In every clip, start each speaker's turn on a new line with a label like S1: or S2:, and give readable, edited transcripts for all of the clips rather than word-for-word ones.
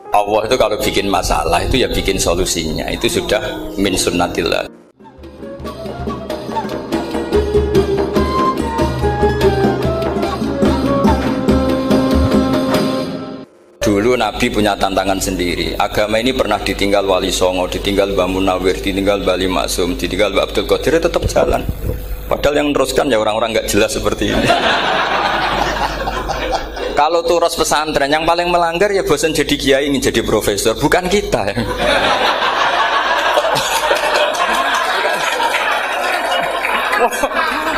S1: Allah itu kalau bikin masalah itu ya bikin solusinya, itu sudah min sunnatillah. Dulu Nabi punya tantangan sendiri. Agama ini pernah ditinggal Wali Songo, ditinggal Mbah Munawir, ditinggal Mbah Ali Maksum, ditinggal Mbah Abdul Qadir, tetap jalan. Padahal yang meneruskan ya orang-orang nggak jelas seperti ini. Kalau turus pesantren yang paling melanggar ya bosan jadi kiai ingin jadi profesor, bukan kita ya.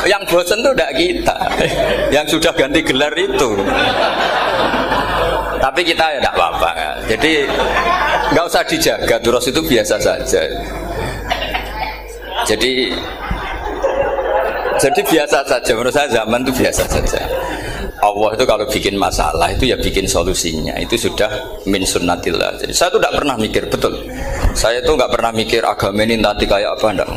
S1: Yang bosan tuh tidak kita, yang sudah ganti gelar itu. Tapi kita ya tidak apa-apa ya. Jadi nggak usah dijaga, turus itu biasa saja. Jadi biasa saja, menurut saya zaman itu biasa saja. Allah itu kalau bikin masalah itu ya bikin solusinya, itu sudah min sunnatillah. Jadi saya itu tidak pernah mikir, betul. Saya itu nggak pernah mikir agama ini nanti kayak apa, enggak.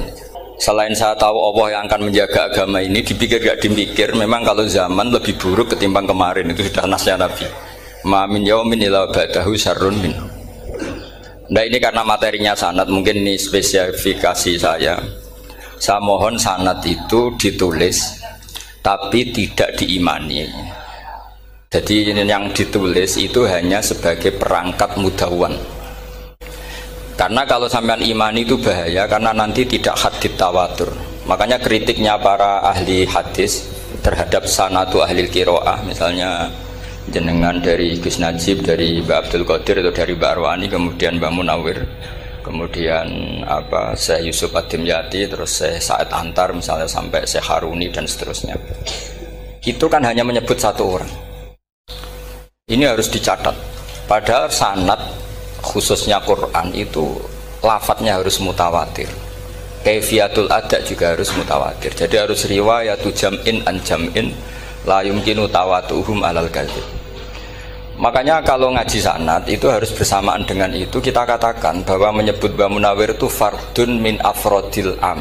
S1: Selain saya tahu Allah yang akan menjaga agama ini, dipikir gak dipikir, memang kalau zaman lebih buruk ketimbang kemarin, itu sudah nasnya Nabi. Ma min yaumin illa ba'dahu syarrun min. Nah ini karena materinya sanad, mungkin ini spesifikasi saya. Saya mohon sanad itu ditulis tapi tidak diimani. Jadi yang ditulis itu hanya sebagai perangkat mudawwan. Karena kalau sampean imani itu bahaya, karena nanti tidak hadits tawatur. Makanya kritiknya para ahli hadis terhadap sanadu ahli qiraah, misalnya jenengan dari Gus Najib, dari Mbak Abdul Qadir atau dari Mbak Arwani, kemudian Mbak Munawir, kemudian Syekh Yusuf Ad-Dimyati, terus Syekh Sa'id Antar misalnya, sampai Syekh Haruni dan seterusnya. Itu kan hanya menyebut satu orang. Ini harus dicatat. Padahal sanad khususnya Quran itu lafadznya harus mutawatir. Kaifiyatul ada juga harus mutawatir. Jadi harus riwayatu jam'in an jam'in la yumkinu tawatuhum alal kadzib. Makanya kalau ngaji sanad itu harus bersamaan dengan itu kita katakan bahwa menyebut Mbah Munawir itu fardun min afrodil am.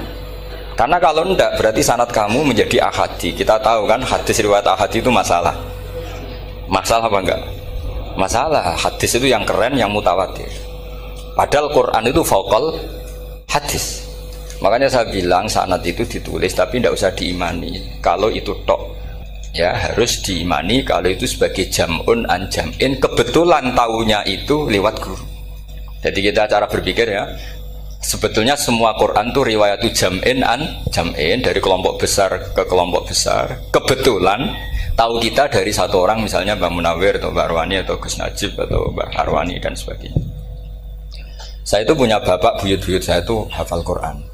S1: Karena kalau enggak berarti sanad kamu menjadi ahadi. Kita tahu kan hadis riwayat ahadi itu masalah. Masalah apa enggak? Masalah. Hadis itu yang keren, yang mutawatir. Padahal Quran itu fauqal hadis. Makanya saya bilang sanad itu ditulis tapi tidak usah diimani. Kalau itu tok, ya harus diimani kalau itu sebagai jam'un an jam'in, kebetulan tahunya itu lewat guru. Jadi kita cara berpikir ya, sebetulnya semua Quran itu riwayatu jam'in an jam'in, dari kelompok besar ke kelompok besar. Kebetulan tahu kita dari satu orang, misalnya Mbak Munawir atau Mbak Arwani atau Gus Najib atau Mbak Arwani dan sebagainya. Saya itu punya bapak, buyut-buyut saya itu hafal Quran.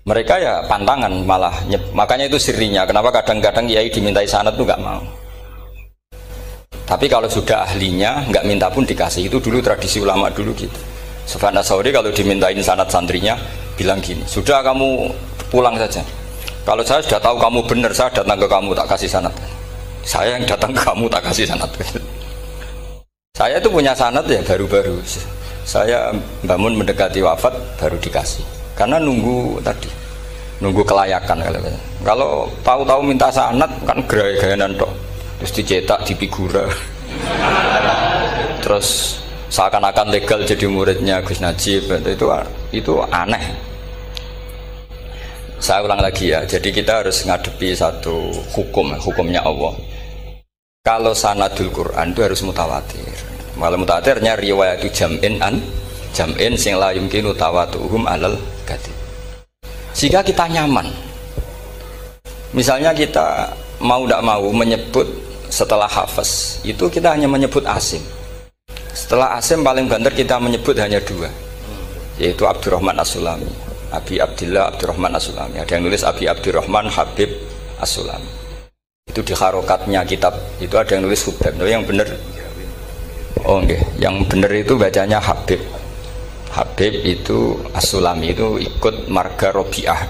S1: Mereka ya pantangan malah, makanya itu sirinya. Kenapa kadang-kadang kiai dimintai sanad tuh nggak mau. Tapi kalau sudah ahlinya nggak minta pun dikasih. Itu dulu tradisi ulama dulu gitu. Sufyan Ats-Tsauri kalau dimintain sanad santrinya bilang gini, sudah kamu pulang saja. Kalau saya sudah tahu kamu benar, saya datang ke kamu tak kasih sanad. Saya yang datang ke kamu tak kasih sanad. Saya itu punya sanad ya baru-baru. Saya bangun mendekati wafat baru dikasih. Karena nunggu tadi, nunggu kelayakan. Kalau tahu-tahu minta sanad kan gaya-gayanan toh, terus dicetak di figura, terus seakan-akan legal jadi muridnya Gus Najib, itu aneh. Saya ulang lagi ya, jadi kita harus ngadepi satu hukumnya Allah. Kalau sanadul Quran itu harus mutawatir. Kalau mutawatirnya riwayatu jam'in an jam'in sing la yumkinu tawatuhum alal kadzib. Jika kita nyaman, misalnya kita mau tidak mau menyebut setelah hafaz itu kita hanya menyebut asim. Setelah asim paling banter kita menyebut hanya dua, yaitu Abdurrahman As-Sulami, Abi Abdillah Abdurrahman As-Sulami. Ada yang nulis Abi Abdurrahman Habib As-Sulami. Itu di harokatnya kitab itu ada yang nulis Hubab. Tapi yang benar, oh enggak, yang benar itu bacanya Habib. Habib itu As-Sulami, itu ikut marga Robi'ah.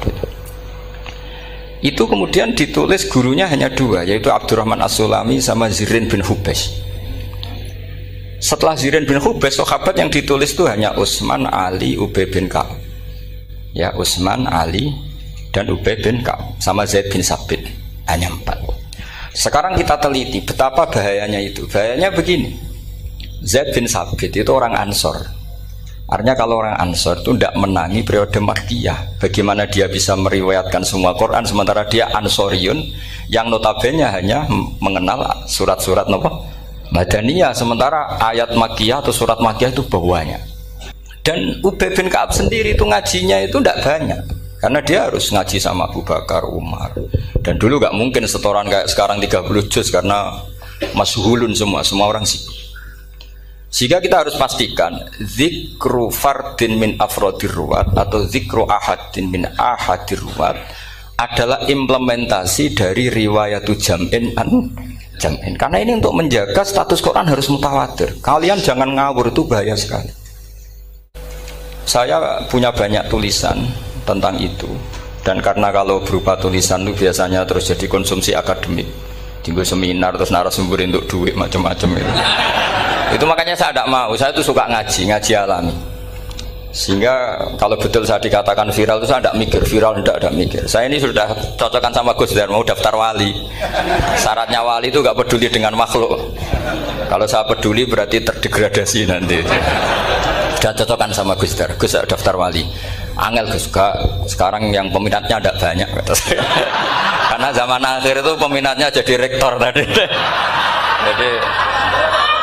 S1: Itu kemudian ditulis gurunya hanya dua, yaitu Abdurrahman As-Sulami sama Zirin bin Hubes. Setelah Zirin bin Hubes, sahabat yang ditulis itu hanya Utsman, Ali, Ubay bin Ka'ab. Ya, Utsman, Ali dan Ubay bin Ka'ab sama Zaid bin Sabit, hanya 4. Sekarang kita teliti betapa bahayanya itu. Bahayanya begini. Zaid bin Sabit itu orang Ansor. Artinya kalau orang Ansor itu tidak menangi periode Makkiyah. Bagaimana dia bisa meriwayatkan semua Quran sementara dia Ansoriun yang notabene hanya mengenal surat-surat Madaniyah, sementara ayat Makkiyah atau surat Makkiyah itu banyak. Dan Ubay bin Ka'ab sendiri itu ngajinya itu tidak banyak karena dia harus ngaji sama Abu Bakar, Umar. Dan dulu nggak mungkin setoran kayak sekarang 30 juz karena masyhulun semua orang sibuk. Sehingga kita harus pastikan zikru fardin min afrodir ruwat atau zikru ahadin min ahadir ruwat adalah implementasi dari riwayatu jam'in jam'in. Karena ini untuk menjaga status Quran harus mutawatir. Kalian jangan ngawur, itu bahaya sekali. Saya punya banyak tulisan tentang itu, dan karena kalau berupa tulisan itu biasanya terus jadi konsumsi akademik, tinggal seminar terus narasumber untuk duit macam-macam itu. Itu makanya saya tidak mau. Saya itu suka ngaji alami. Sehingga kalau betul saya dikatakan viral itu saya tidak mikir, viral tidak mikir. Saya ini sudah cocokkan sama Gus Dar, mau daftar wali. Syaratnya wali itu nggak peduli dengan makhluk. Kalau saya peduli berarti terdegradasi nanti. Sudah cocokkan sama Gus Dar, Gus daftar wali. Angel Gus, sekarang yang peminatnya tidak banyak kata saya. Karena zaman akhir itu peminatnya jadi rektor tadi.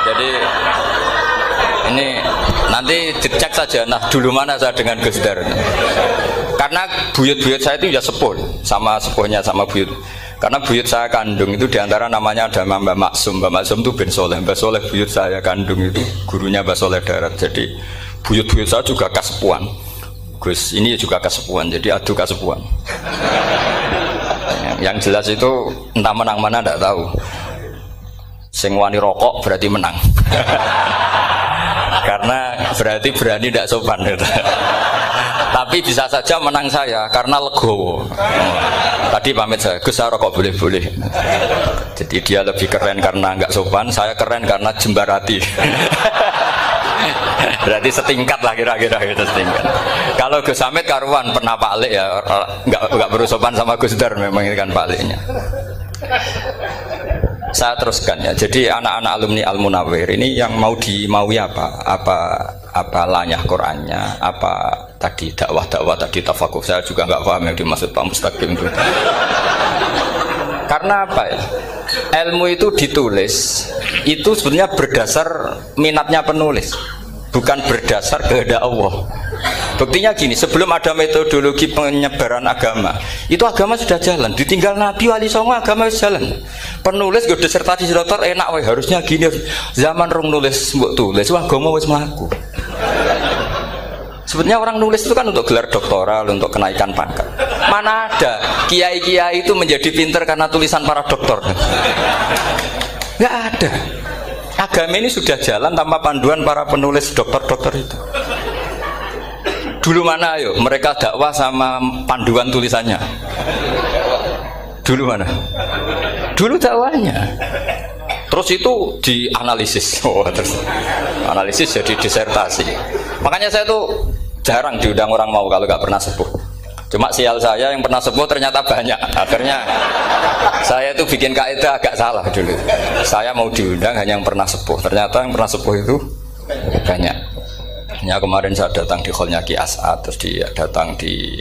S1: Jadi ini nanti dicek saja. Nah dulu mana saya dengan Gus Dar? Karena buyut-buyut saya itu ya sepuh sama sepuhnya sama buyut. Karena buyut saya kandung itu diantara namanya ada Mbak Maksum. Mbak Maksum itu bin Soleh. Mbak Soleh buyut saya kandung itu gurunya Mbak Soleh Darat. Jadi buyut-buyut saya juga kasepuan. Gus ini juga kasepuan. Jadi adu kasepuan. Yang jelas itu entah menang mana tidak tahu. Sing wani rokok berarti menang. Karena berarti berani tidak sopan gitu. Tapi bisa saja menang saya karena legowo. Tadi pamit saya, Gus saya rokok boleh-boleh. Jadi dia lebih keren karena nggak sopan, saya keren karena jembarati. Berarti setingkat lah kira-kira gitu, setingkat. Kalau Gus Hamid karuan pernah Pak Alik ya, nggak perlu sopan sama Gus Dar, memang ini kan Pak Aliknya. Saya teruskan ya. Jadi anak-anak alumni Al-Munawwir ini yang mau dimaui apa lanyah Qur'annya, apa tadi dakwah tadi tafakuh. Saya juga nggak paham yang dimaksud Pak Mustaqim itu. Karena apa ya? Ilmu itu ditulis itu sebenarnya berdasar minatnya penulis, bukan berdasar kehendak Allah. Buktinya gini, sebelum ada metodologi penyebaran agama, itu agama sudah jalan. Ditinggal Nabi Wali Songo agama sudah jalan. Penulis gue disertasi dokter enak, weh harusnya gini. Zaman rong nulis mbok tulis, wah agama wis mlaku. Sebenarnya orang nulis itu kan untuk gelar doktoral, untuk kenaikan pangkat. Mana ada kiai-kiai itu menjadi pinter karena tulisan para doktor? Nggak ada. Agama ini sudah jalan tanpa panduan para penulis dokter-dokter itu. Dulu mana ayo mereka dakwah sama panduan tulisannya? Dulu mana? Dulu dakwahnya. Terus itu dianalisis. Terus analisis jadi disertasi. Makanya saya tuh jarang diundang orang mau kalau nggak pernah sepuh. Cuma sial saya yang pernah sepuh ternyata banyak. Akhirnya saya itu bikin kaidah agak salah dulu. Saya mau diundang hanya yang pernah sepuh. Ternyata yang pernah sepuh itu banyak. Ya kemarin saya datang di hallnya Ki As'ad, terus dia datang di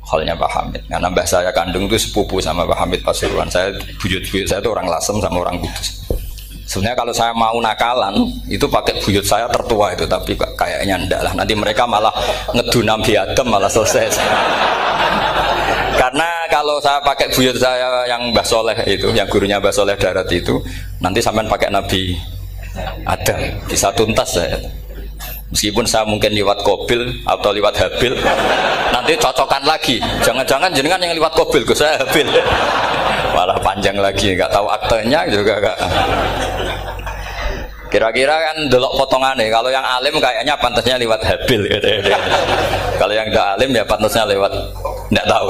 S1: hallnya Pak Hamid. Karena mbah saya kandung itu sepupu sama Pak Hamid Pasuruan. Saya buyut-buyut saya itu orang Lasem sama orang Kudus. Sebenarnya kalau saya mau nakalan itu pakai buyut saya tertua itu, tapi kayaknya enggak lah. Nanti mereka malah ngedunam Nabi Adam malah selesai. Karena kalau saya pakai buyut saya yang Mbah Soleh itu, yang gurunya Mbah Soleh Darat itu, nanti sampean pakai Nabi Adam bisa tuntas saya. Meskipun saya mungkin lewat Kobil atau lewat Habil, nanti cocokan lagi. Jangan-jangan jenengan yang lewat Kobil, saya Habil. Malah panjang lagi, nggak tahu aktenya juga nggak. Kira-kira kan delok potongannya. Kalau yang alim kayaknya pantasnya lewat Habil. Gitu. Kalau yang nggak alim ya pantasnya lewat nggak tahu.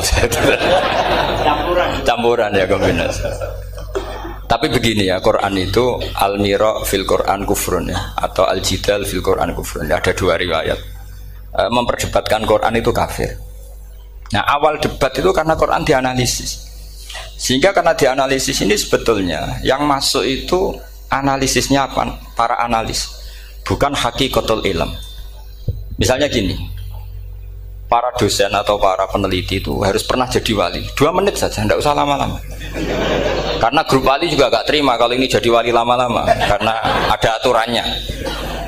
S1: Campuran ya kombinasi. Tapi begini ya, Quran itu al-mira fil Quran kufrun ya, atau al-jidal fil Quran kufrun ya, ada dua riwayat. Memperdebatkan Quran itu kafir. Nah awal debat itu karena Quran dianalisis. Sehingga karena dianalisis ini sebetulnya yang masuk itu analisisnya apa? Para analis. bukan hakikatul ilm. Misalnya gini, para dosen atau para peneliti itu harus pernah jadi wali. 2 menit saja, tidak usah lama-lama. Karena grup wali juga gak terima kalau ini jadi wali lama-lama, karena ada aturannya.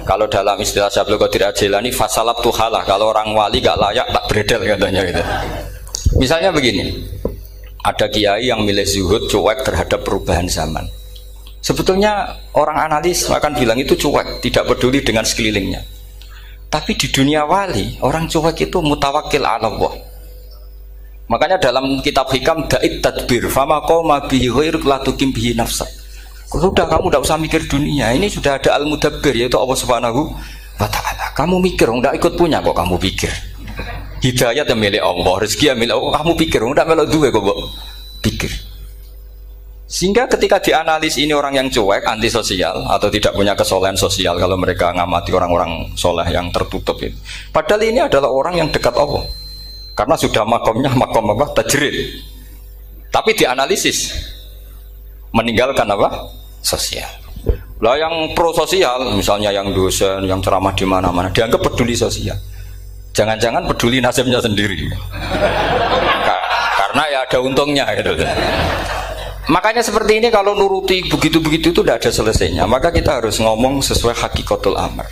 S1: Kalau dalam istilah Syaikhul Qadir Al-Jilani, fasalab tuhalah, kalau orang wali gak layak tak beredel katanya gitu. Misalnya begini, ada kiai yang milih zuhud, cuek terhadap perubahan zaman. Sebetulnya orang analis akan bilang itu cuek, tidak peduli dengan sekelilingnya. Tapi di dunia wali, orang cuek itu mutawakkil ala Allah. Makanya dalam kitab hikam da'id tadbir fama qoma bihi ghairuk la tuqim bihi nafsak. Sudah, kamu tidak usah mikir dunia, ini sudah ada al-mudabbir, yaitu Allah Subhanahu wa ta'ala. Kamu mikir, tidak ikut punya kok kamu pikir. Hidayat yang milik Allah, rezeki yang milik Allah, kamu pikir, tidak melok duwe kok pikir. Sehingga ketika dianalisis ini orang yang cuek, antisosial atau tidak punya kesolehan sosial, kalau mereka ngamati orang-orang soleh yang tertutup itu. Padahal ini adalah orang yang dekat Allah. Karena sudah makomnya makom apa? Tajrid. Tapi dianalisis meninggalkan apa? Sosial. Lah yang pro sosial, misalnya yang dosen, yang ceramah di mana-mana, dianggap peduli sosial. Jangan-jangan peduli nasibnya sendiri. Karena ya ada untungnya gitu. Makanya seperti ini kalau nuruti begitu-begitu itu tidak ada selesainya. Maka kita harus ngomong sesuai hakikatul amr.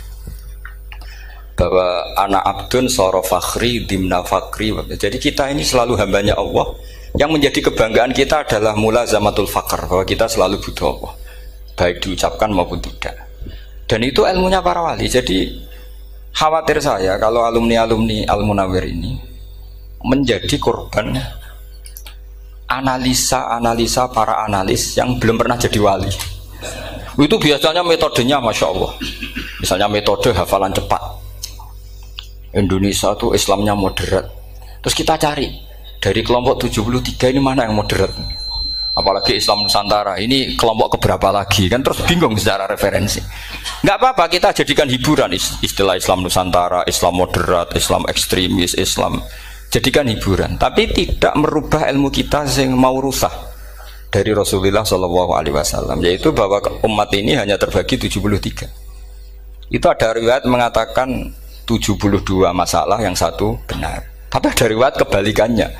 S1: Bahwa anak abdun soro fakhri dimna fakri. Jadi kita ini selalu hambanya Allah. Yang menjadi kebanggaan kita adalah mulazamatul fakr, bahwa kita selalu butuh Allah, baik diucapkan maupun tidak. Dan itu ilmunya para wali. Jadi khawatir saya kalau alumni-alumni Al-Munawwir ini menjadi korban analisa para analis yang belum pernah jadi wali. Itu biasanya metodenya Masya Allah. Misalnya metode hafalan cepat. Indonesia tuh Islamnya moderat. Terus kita cari dari kelompok 73 ini mana yang moderat. Apalagi Islam Nusantara ini kelompok keberapa lagi, kan terus bingung secara referensi. Nggak apa-apa, kita jadikan hiburan istilah Islam Nusantara, Islam moderat, Islam ekstremis, Islam. Jadikan hiburan, tapi tidak merubah ilmu kita yang mau rusak dari Rasulullah SAW, yaitu bahwa umat ini hanya terbagi 73. Itu ada riwayat mengatakan 72 masalah, yang satu benar. Tapi ada riwayat kebalikannya,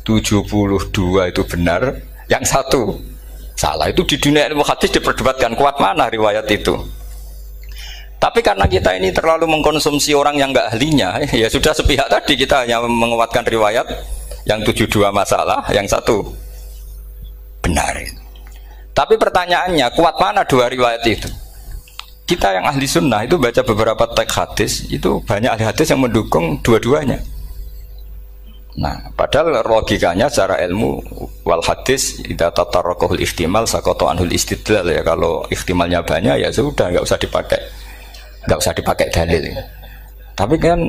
S1: 72 itu benar, yang satu salah. Itu di dunia ilmu hadis diperdebatkan kuat mana riwayat itu. Tapi karena kita ini terlalu mengkonsumsi orang yang nggak ahlinya, ya sudah sepihak tadi, kita hanya menguatkan riwayat yang 72 masalah, yang satu benar. Tapi pertanyaannya, kuat mana 2 riwayat itu? Kita yang ahli sunnah itu baca beberapa teks hadis, itu banyak ahli hadis yang mendukung dua-duanya. Nah, padahal logikanya secara ilmu wal hadis idza tatarraqahul ihtimal saqata anhul istidlal, ya kalau ihtimalnya banyak ya sudah nggak usah dipakai dalil. Tapi kan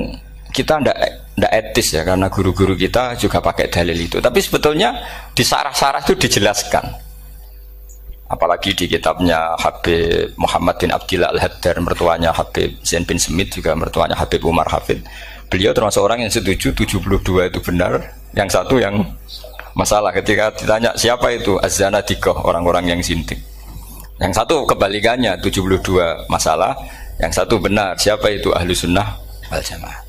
S1: kita ndak etis ya, karena guru-guru kita juga pakai dalil itu. Tapi sebetulnya di sarah-sarah itu dijelaskan. Apalagi di kitabnya Habib Muhammad bin Abdillah Al-Haddar, mertuanya Habib Zain bin Smith, juga mertuanya Habib Umar Hafid. Beliau termasuk orang yang setuju 72 itu benar, yang satu yang masalah. Ketika ditanya siapa itu Az-Zanadiqah, orang-orang yang sintik. Yang satu kebalikannya, 72 masalah, yang satu benar, siapa itu ahlu sunnah wal jamaah.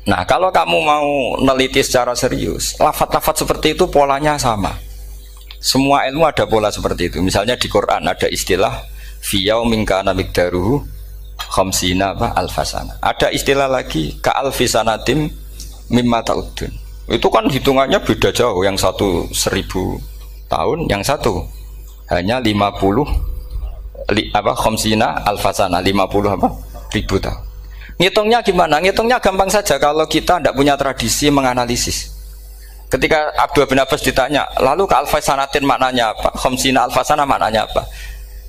S1: Nah, kalau kamu mau neliti secara serius, lafaz-lafaz seperti itu polanya sama. Semua ilmu ada pola seperti itu. Misalnya di Quran ada istilah fi yaumin kana miqdaruhu khamsina alfasana. Ada istilah lagi ka'alfisanatim mimma ta'udun. Itu kan hitungannya beda jauh, yang satu 1000 tahun, yang satu hanya 50 khamsina alfasana, 50 ribu tahun. Ngitungnya gimana? Ngitungnya gampang saja kalau kita tidak punya tradisi menganalisis. Ketika Abdullah bin Abbas ditanya, lalu ke alfasanatin maknanya apa? Khamsina alfasana maknanya apa?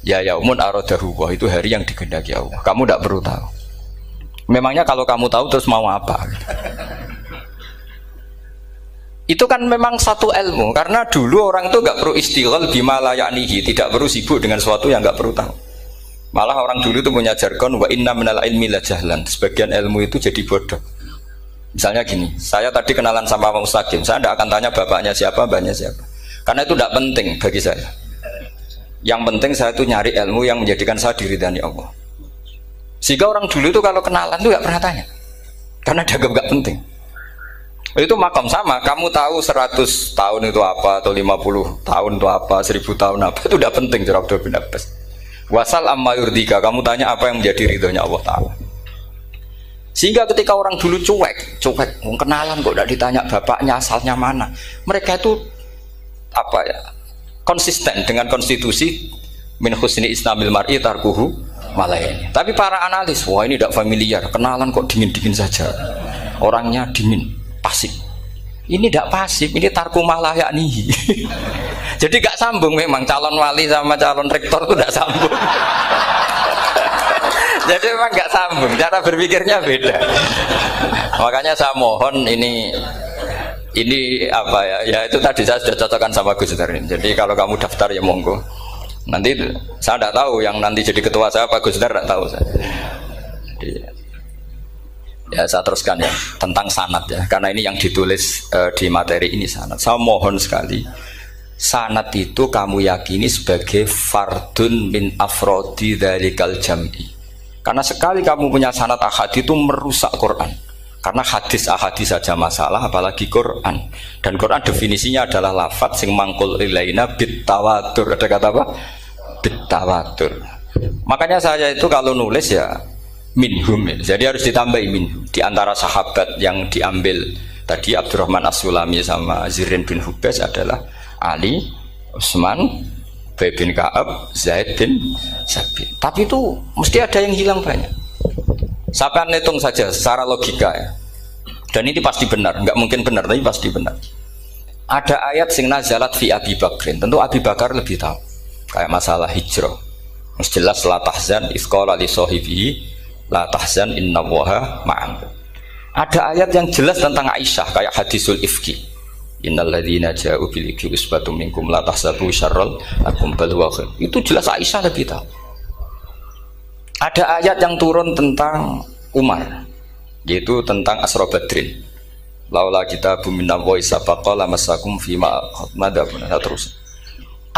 S1: Ya yaumun aradahu, itu hari yang dikehendaki Allah. Kamu tidak perlu tahu. Memangnya kalau kamu tahu terus mau apa? Itu kan memang satu ilmu, karena dulu orang itu nggak perlu istighal bima la ya'nihi, tidak perlu sibuk dengan sesuatu yang nggak perlu tahu. Malah orang dulu itu punya jargon wa inna minal ilmi la jahlan. Sebagian ilmu itu jadi bodoh. Misalnya gini, saya tadi kenalan sama Pak Mustaqim, saya tidak akan tanya bapaknya siapa, mbaknya siapa, karena itu tidak penting bagi saya. Yang penting saya itu nyari ilmu yang menjadikan saya diridani Allah. Sehingga orang dulu itu kalau kenalan itu nggak pernah tanya, karena dianggap nggak penting. Itu makam sama, kamu tahu 100 tahun itu apa, atau 50 tahun itu apa, 1000 tahun apa, itu tidak penting cara Abdullah bin Abbas. Wasal amma yurdika, kamu tanya apa yang menjadi ridhonya Allah Ta'ala. Sehingga ketika orang dulu cuek, kenalan kok tidak ditanya bapaknya asalnya mana, mereka itu apa ya, konsisten dengan konstitusi min husni islamil mar'i tarkuhu malaini. Tapi para analis, wah ini tidak familiar, kenalan kok dingin-dingin saja, orangnya dingin, pasif. Ini tidak pasif, ini tarku malah yakni. Jadi gak sambung memang calon wali sama calon rektor itu tidak sambung. Jadi memang gak sambung, cara berpikirnya beda. Makanya saya mohon ini apa ya? Ya itu tadi saya sudah cocokkan sama Gus Darin. Jadi kalau kamu daftar ya monggo. Nanti saya tidak tahu yang nanti jadi ketua saya Pak Gus Dar, tidak tahu saya. Jadi, ya saya teruskan ya tentang sanad ya, karena ini yang ditulis di materi ini sanad. Saya mohon sekali, sanad itu kamu yakini sebagai fardun min afrodi dzalikal jam'i. Karena sekali kamu punya sanad ahad itu merusak Quran. Karena hadis ahadis saja masalah, apalagi Quran. Dan Quran definisinya adalah lafadz sing mangkul ilaina bit tawatur. Ada kata apa? Bit tawatur. Makanya saya itu kalau nulis ya minhum. Jadi harus ditambahi minhum. Di antara sahabat yang diambil tadi Abdurrahman As-Sulami sama Zirin bin Hubes adalah Ali, Utsman, Ubay bin Ka'ab, Zaid bin Sabit. Tapi itu mesti ada yang hilang banyak. Sampai hitung saja secara logika ya. Dan ini pasti benar, nggak mungkin benar tapi pasti benar. Ada ayat sing nazalat fi Abi Bakrin. Tentu Abi Bakar lebih tahu. Kayak masalah hijrah. Mas jelas la tahzan isqala li sahibihi la tahzan innallaha ma'an. Ada ayat yang jelas tentang Aisyah kayak hadisul ifki. Innal ladzina ja'u bil ifki usbatum minkum la tahsabu syarral lakum bal huwa khair. Itu jelas Aisyah lebih tahu. Ada ayat yang turun tentang Umar, yaitu tentang Asra Badrin. Laula kita bumina wa isabaqa lamasakum fima madabun. Terus.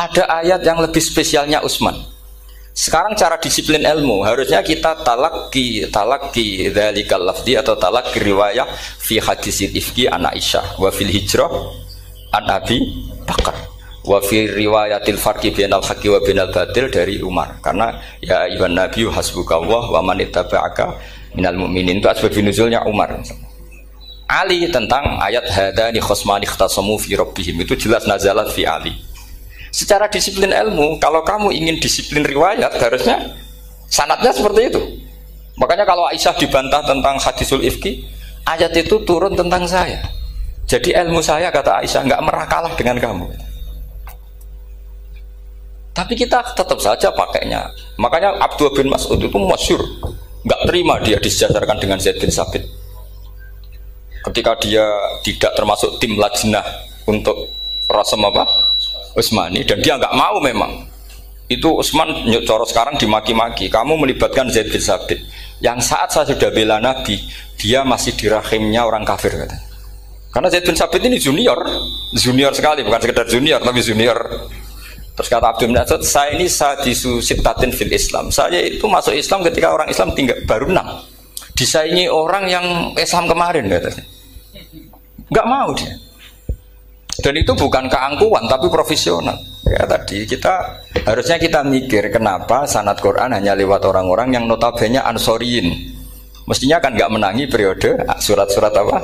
S1: Ada ayat yang lebih spesialnya Utsman. Sekarang cara disiplin ilmu harusnya kita talaqi dzalikal lafzi atau talaqi riwayah fi hadisil ifki an Aisyah wa fil hijrah an Abi Bakar. Wa fi riwayatil farqi bainal haqqi wa bainal batil dari Umar. Karena ya ayyuhan nabiyyu hasbukallah wa man ittaba'aka minal mu'minin, itu asbab nuzulnya Umar. Ali tentang ayat hadani khosmani ikhtasamu fi rabbihim, itu jelas nazalat fi Ali. Secara disiplin ilmu, kalau kamu ingin disiplin riwayat harusnya sanadnya seperti itu. Makanya kalau Aisyah dibantah tentang hadisul ifki, ayat itu turun tentang saya. Jadi ilmu saya, kata Aisyah, nggak merah kalah dengan kamu. Tapi kita tetap saja pakainya. Makanya Abdullah bin Mas'ud itu masyhur, nggak terima dia disejajarkan dengan Zaid bin Sabit. Ketika dia tidak termasuk tim lajnah untuk Rasam apa? Utsmani, dan dia nggak mau memang. Itu Utsman coro sekarang dimaki-maki. Kamu melibatkan Zaid bin Sabit. Yang saat saya sudah bela Nabi, dia masih di rahimnya orang kafir katanya. Karena Zaid bin Sabit ini junior sekali, bukan sekedar junior tapi junior. Terus kata Abdul bin Asad, saya ini sadisu sittatin fil Islam. Saya itu masuk Islam ketika orang Islam tinggal baru 6. Disaingi orang yang Islam kemarin katanya. Enggak mau dia. Dan itu bukan keangkuhan tapi profesional. Ya tadi harusnya kita mikir kenapa sanad Quran hanya lewat orang-orang yang notabene ansoriyin. Mestinya kan enggak menangi periode surat-surat apa?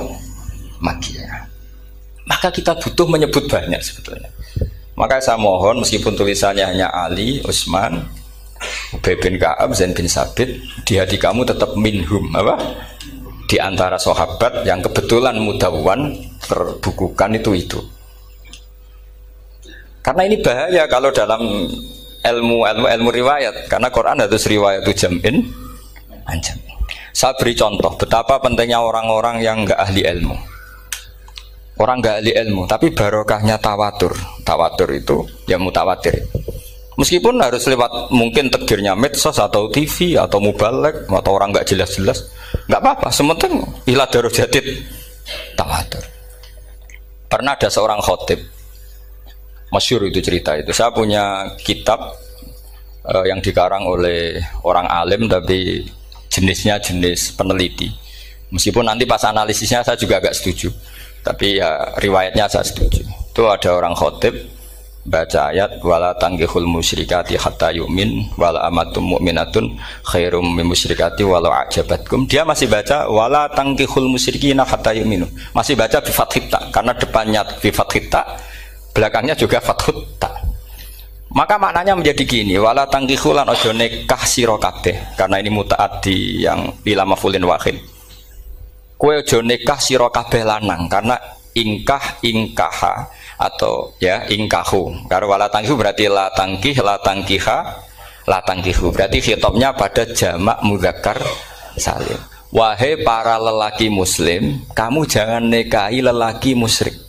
S1: Makkiyah. Maka kita butuh menyebut banyak sebetulnya. Maka saya mohon meskipun tulisannya hanya Ali, Utsman, Ubay bin Ka'ab, Zaid bin Sabit, di hati kamu tetap minhum apa? Di antara sahabat yang kebetulan mudawwan terbukukan itu. Karena ini bahaya kalau dalam ilmu riwayat, karena Quran harus riwayat itu jam'in anjam. Saya beri contoh betapa pentingnya orang-orang yang enggak ahli ilmu. Orang nggak ahli ilmu, tapi barokahnya tawatur. Tawatur itu ya mutawatir. Meskipun harus lewat mungkin takdirnya medsos atau TV atau mubalek atau orang nggak jelas-jelas, nggak apa-apa. Sementing ila darajatid tawatur. Pernah ada seorang khotib, masyhur itu cerita itu. Saya punya kitab yang dikarang oleh orang alim tapi jenisnya jenis peneliti. Meskipun nanti pas analisisnya saya juga agak setuju, tapi ya riwayatnya saya setuju. Itu ada orang khotib baca ayat wala tangkihul musyrikati hatta yu'min wala amatum mu'minatun khairum min musyrikati walau ajabatkum. Dia masih baca wala tangkihul musyrikina hatta yu'minu. Masih baca bi fathit ta karena depannya bi fathit ta, belakangnya juga fathut ta. Maka maknanya menjadi gini, wala tangkihul lan ojo nikah sira kabeh. Karena ini mutaaddi yang ila mafulin wahid. Kowe ojo nikah sira kabeh lanang karena ingkaha atau ya ingkahu. Karena wala tangkihu berarti la tangkih, la tangkiha, la tangkihu. Berarti khitabnya pada jamak mudzakkar salim. Wahai para lelaki muslim, kamu jangan nikahi lelaki musyrik.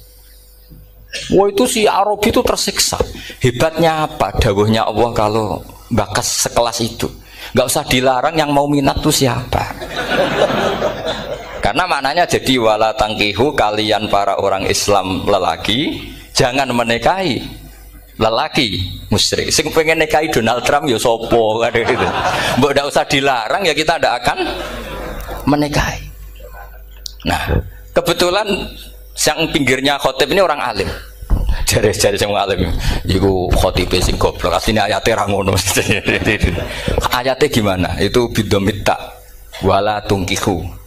S1: Wah itu si Arabi itu tersiksa. Hebatnya apa? Dawuhnya Allah kalau bakas sekelas itu. Gak usah dilarang, yang mau minat tuh siapa? Karena maknanya jadi wala tangkihu, kalian para orang Islam lelaki jangan menikahi lelaki musyrik. Sing pengen nikahi Donald Trump ya sopo kan gitu. Mbok ndak usah dilarang ya kita ndak akan menikahi. Nah, kebetulan yang pinggirnya khotib ini orang alim. Jare-jare sing alim iku khotibe sing goblok. Asline ayate ra ngono. Ayate gimana? Itu bidomitta wala tungkihu.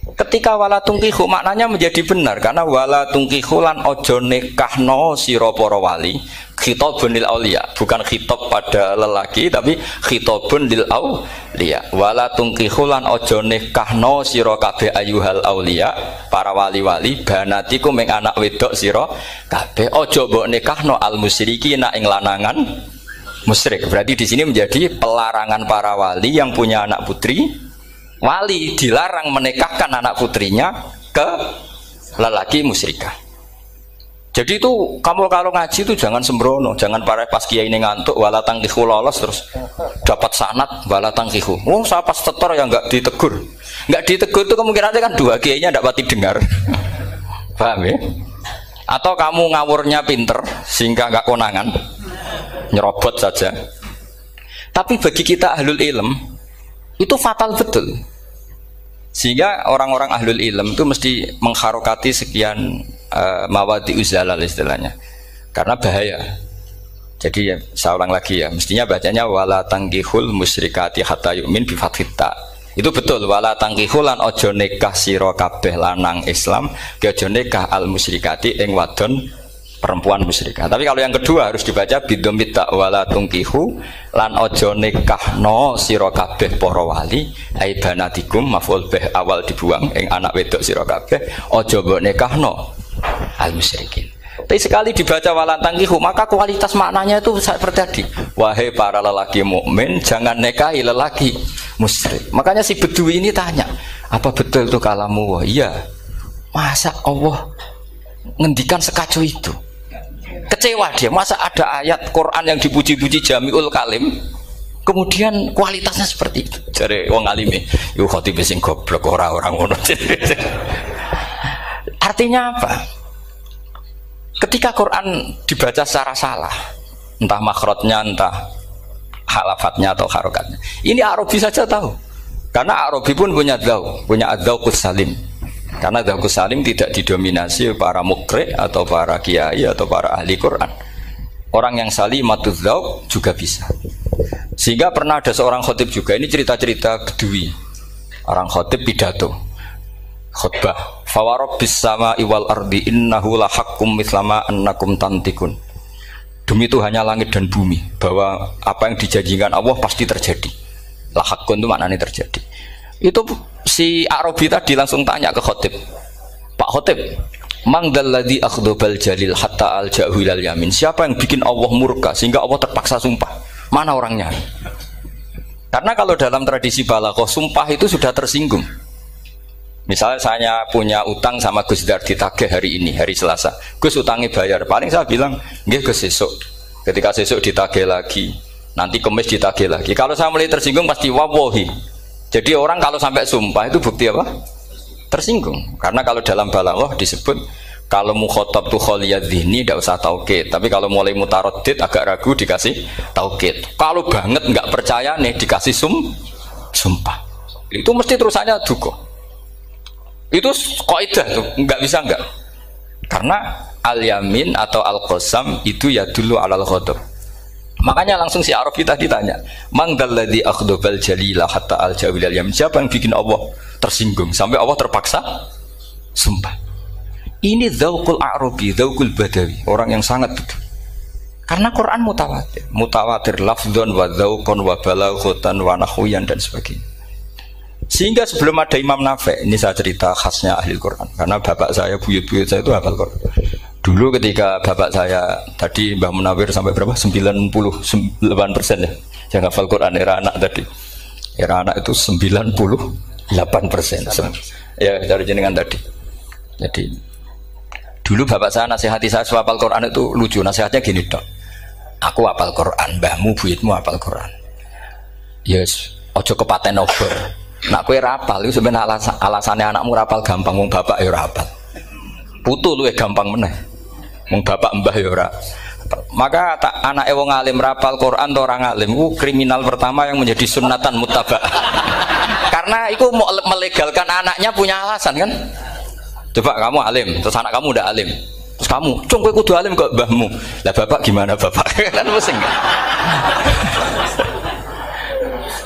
S1: Ketika wala tungkihu maknanya menjadi benar karena wala tungkihu lan ojo nikahno sira para wali khitabun lil auliya, bukan khitab pada lelaki tapi khitabun lil auliya. Wala tungkihu lan ojo nikahno sira kabeh ayuhal auliya, para wali-wali banatiku ming anak wedok sira kabeh, ojo mbok nikahno al musyrikina ing lanangan musyrik. Berarti di sini menjadi pelarangan para wali yang punya anak putri. Wali dilarang menikahkan anak putrinya ke lelaki musyrikah. Jadi itu kamu kalau ngaji itu jangan sembrono, jangan pas kiai ini ngantuk wala tangkihu lolos terus dapat sanad wala tangkihu. Oh saya pas setor yang nggak ditegur itu kemungkinannya kan dua kiainya tidak pati dengar. Paham ya? Atau kamu ngawurnya pinter sehingga nggak konangan, nyerobot saja. Tapi bagi kita ahlul ilm itu fatal betul, sehingga orang-orang ahlul ilm itu mesti mengharokati sekian mawadi uzalal istilahnya, karena bahaya. Jadi ya, saya ulang lagi ya, mestinya bacanya wala tangkihul musyrikati hatta yu'min bi fathita. Itu betul, wala tangkihul lan ojo nikah sira kabeh lanang Islam ke ojo nikah al musyrikati ing wadon perempuan musyrikah. Tapi kalau yang kedua harus dibaca bidomita wala tungkihu lan ojo nikahno sira kabeh para wali ai banatikum maf'ul bih awal dibuang ing anak wedok sira kabeh ojo mbok nikahno al musyrikin. Tapi sekali dibaca wala tangkihu maka kualitas maknanya itu seperti tadi. Wahai para lelaki mukmin jangan nikahi lelaki musyrik. Makanya si Bedui ini tanya, apa betul itu kalamu? Iya. Masa Allah ngendikan sekacau itu? Kecewa dia, masa ada ayat Quran yang dipuji-puji jami'ul kalim kemudian kualitasnya seperti itu. Jare wong alime yo khotib sing goblok orang ngono. Artinya apa? Ketika Quran dibaca secara salah, entah makhrajnya, entah halafatnya atau harokatnya, ini Arabi saja tahu, karena Arabi pun punya adzauqus salim. Karena dzauqus salim tidak didominasi para mukri atau para kiai atau para ahli Quran. Orang yang salimatuz dzauq juga bisa. Sehingga pernah ada seorang khotib juga, ini cerita-cerita Bedui. Orang khotib pidato khutbah, fawarabbis sama'i wal ardi innahu lahaqqum mislama annakum tantikun. Demi Tuhannya langit dan bumi, bahwa apa yang dijanjikan Allah pasti terjadi. Lahaqqun itu maknanya terjadi. Itu si Arabi tadi langsung tanya ke khotib, Pak khotib, mangdalladzi akhdobal jalil hatta al-jahu ilal yamin. Siapa yang bikin Allah murka sehingga Allah terpaksa sumpah? Mana orangnya? Karena kalau dalam tradisi balaghah sumpah itu sudah tersinggung. Misalnya saya punya utang sama Gus Dar ditagih hari ini, hari Selasa. Gus utangnya bayar. Paling saya bilang, nggih Gus sesuk. Ketika sesuk ditagih lagi, nanti Kamis ditagih lagi. Kalau saya mulai tersinggung pasti wawahi. Jadi orang kalau sampai sumpah itu bukti apa? Tersinggung. Karena kalau dalam balaghah disebut kalau mukhatab tuh khaliyadz dzihni tidak usah taukid, tapi kalau mulai mutaraddid agak ragu dikasih taukid. Kalau banget nggak percaya nih dikasih sumpah. Itu mesti terusannya duga. Itu kaidah tuh, nggak bisa nggak. Karena al-yamin atau al-qasam itu ya dulu alal ghadab. Makanya langsung si Arabi tadi tanya, "Man dzalladzi akhdabal jalila hatta al-jawil al-yamin?" Siapa yang bikin Allah tersinggung sampai Allah terpaksa sumpah? Ini dzauqul Arabi, dzauqul Badawi, orang yang sangat betul. Karena Quran mutawatir, mutawatir lafdzon wa dzauqon wa balaghatan wa nahwiyan dan sebagainya. Sehingga sebelum ada Imam Nafi', ini saya cerita khasnya ahli Quran, karena bapak saya, buyut-buyut saya itu hafal Quran. Dulu ketika bapak saya tadi Mbah Munawir sampai berapa? 98% ya. Yang hafal Quran era anak tadi. Era anak itu 98%. Ya, dari jenengan tadi. Jadi dulu bapak saya nasihati saya hafal Quran itu lucu. Nasihatnya gini, Dok. Aku hafal Quran, mbahmu buyutmu hafal Quran. Yes, ojo kepaten obor. Nak kowe rapal itu sebenarnya alasannya anakmu rapal gampang, wong bapak ya rapal. Putu luwih gampang meneh. Wong bapak mbah ya ora. Maka tak anake wong alim rapal Quran atau orang alim itu kriminal pertama yang menjadi sunnatan muttaba'ah. Karena itu mau melegalkan anaknya punya alasan kan. Coba kamu alim, terus anak kamu udah alim. Terus kamu, "Cung kowe kudu alim kok mbahmu." Lah bapak gimana bapak? Kan pusing.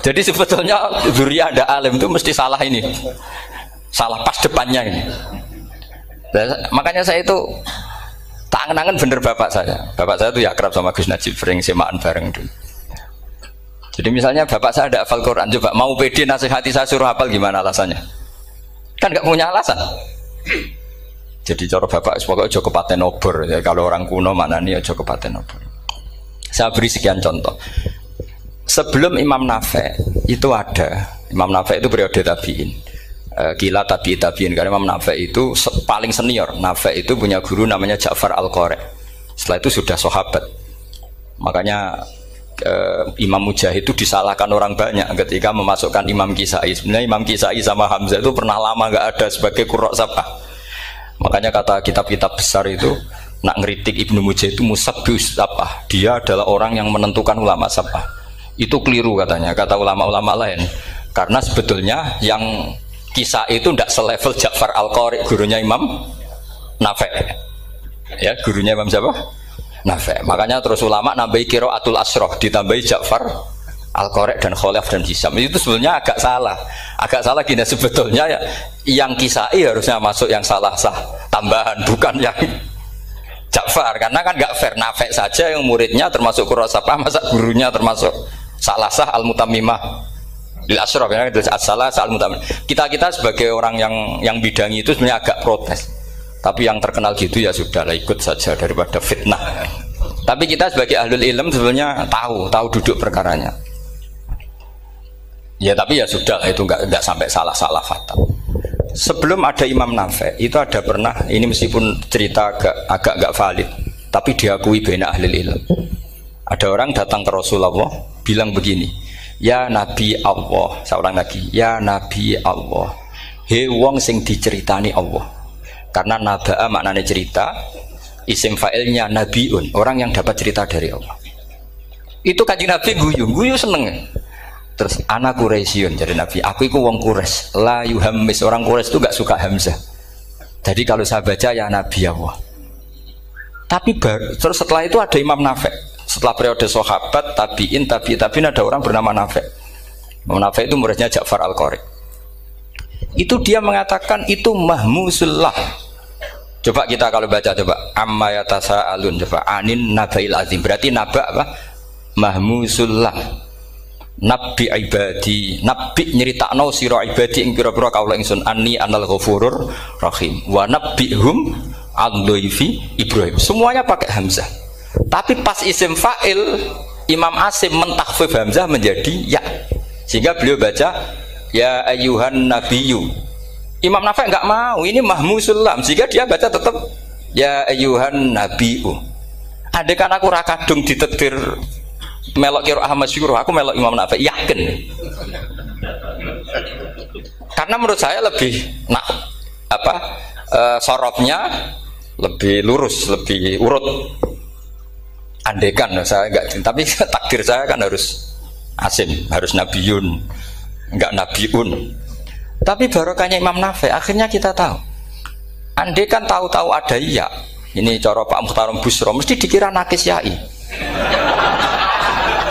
S1: Jadi sebetulnya dzurriyyah ada alim itu mesti salah ini. Salah pas depannya ini. Dan makanya saya itu tak angen-angen bener bapak saya. Bapak saya itu ya akrab sama Gus Najib, sering semaan bareng dulu. Jadi misalnya bapak saya ada hafal Quran, coba mau pede nasihati saya suruh hafal gimana alasannya? Kan nggak punya alasan. Jadi cara bapak pokoknya ojo kepaten obor. Ya, kalau orang kuno mana nih ojo kepaten obor. Saya beri sekian contoh. Sebelum Imam Nafi' itu ada. Imam Nafi' itu periode tabi'in. Kila tabi'in karena Imam Nafi' itu paling senior. Nafi' itu punya guru namanya Ja'far Al-Qari. Setelah itu sudah sahabat. Makanya Imam Mujahid itu disalahkan orang banyak ketika memasukkan Imam Kisai. Sebenarnya Imam Kisai sama Hamzah itu pernah lama nggak ada sebagai qurra' sab'ah. Makanya kata kitab-kitab besar itu nak ngeritik Ibnu Mujahid itu musabbius sab'ah. Dia adalah orang yang menentukan ulama sab'ah. Itu keliru katanya, kata ulama-ulama lain. Karena sebetulnya yang Kisah itu tidak selevel Ja'far Al-Qari, gurunya Imam Nafi'. Ya, gurunya Imam siapa? Nafi'. Makanya terus ulama nambahi qiraatul asroh, ditambahi Ja'far Al-Qari dan Khalaf dan Hisam. Itu sebenarnya agak salah. Agak salah gini sebetulnya ya, yang Kisai harusnya masuk yang salah sah tambahan, bukan yang Ja'far. Karena kan nggak fair, Nafi' saja yang muridnya termasuk Qurrasapah, masa gurunya termasuk salah sah al-mutammimah lil asyraf ya, as-salah al-mutammimah. Kita sebagai orang yang bidangi itu sebenarnya agak protes. Tapi yang terkenal gitu ya sudahlah, ikut saja daripada fitnah. Tapi kita sebagai ahlul ilm sebenarnya tahu duduk perkaranya. Ya tapi ya sudah, itu enggak sampai salah fatal. Sebelum ada Imam Nafi' itu ada pernah, ini meskipun cerita agak enggak valid, tapi diakui baina ahlul ilm. Ada orang datang ke Rasulullah bilang begini, "Ya Nabi Allah," seorang lagi, "Ya Nabi Allah, he wong sing diceritani Allah." Karena naba'a maknanya cerita, isim fa'ilnya nabiun, orang yang dapat cerita dari Allah. Itu Kanjeng Nabi guyu seneng. Terus anak Quraisyun, jadi Nabi, aku itu wong Quraisy, la yuhammis, orang Quraisy itu gak suka hamzah. Jadi kalau saya baca ya Nabi Allah. Tapi terus setelah itu ada Imam Nafi'. Setelah periode sahabat, tabi'in ada orang bernama Nafi'. Imam Nafi' itu muridnya Ja'far Al-Qari. Itu dia mengatakan itu mahmusullah. Coba kita kalau baca coba amma yatasaalun, coba anin nabail azim. Berarti naba apa? Mahmusullah. Nabi ibadi, nabi nyeritakno sira ibadi ing pira-pira kaula ingsun anni anal ghafurur rahim wa nabbihum al-dhaifi Ibrahim. Semuanya pakai hamzah. Tapi pas isim fa'il Imam Asim mentakhfif hamzah menjadi ya, sehingga beliau baca ya ayyuhan nabiyyu. Imam Nafi' enggak mau, ini mahmusul lam, sehingga dia baca tetap ya ayyuhan nabiyyu. Andai kan aku ra kadung ditetir melok qiraah masyhur, aku melok Imam Nafi', yakin. Karena menurut saya lebih sorofnya lebih lurus, lebih urut. Andekan saya enggak, tapi takdir saya kan harus Asim, harus Nabiyun. enggak nabiun. Tapi barokahnya Imam Nafi, akhirnya kita tahu. Andai kan tahu-tahu ada ya, ini cara Pak Muhtaram Busro, mesti dikira nakis yai.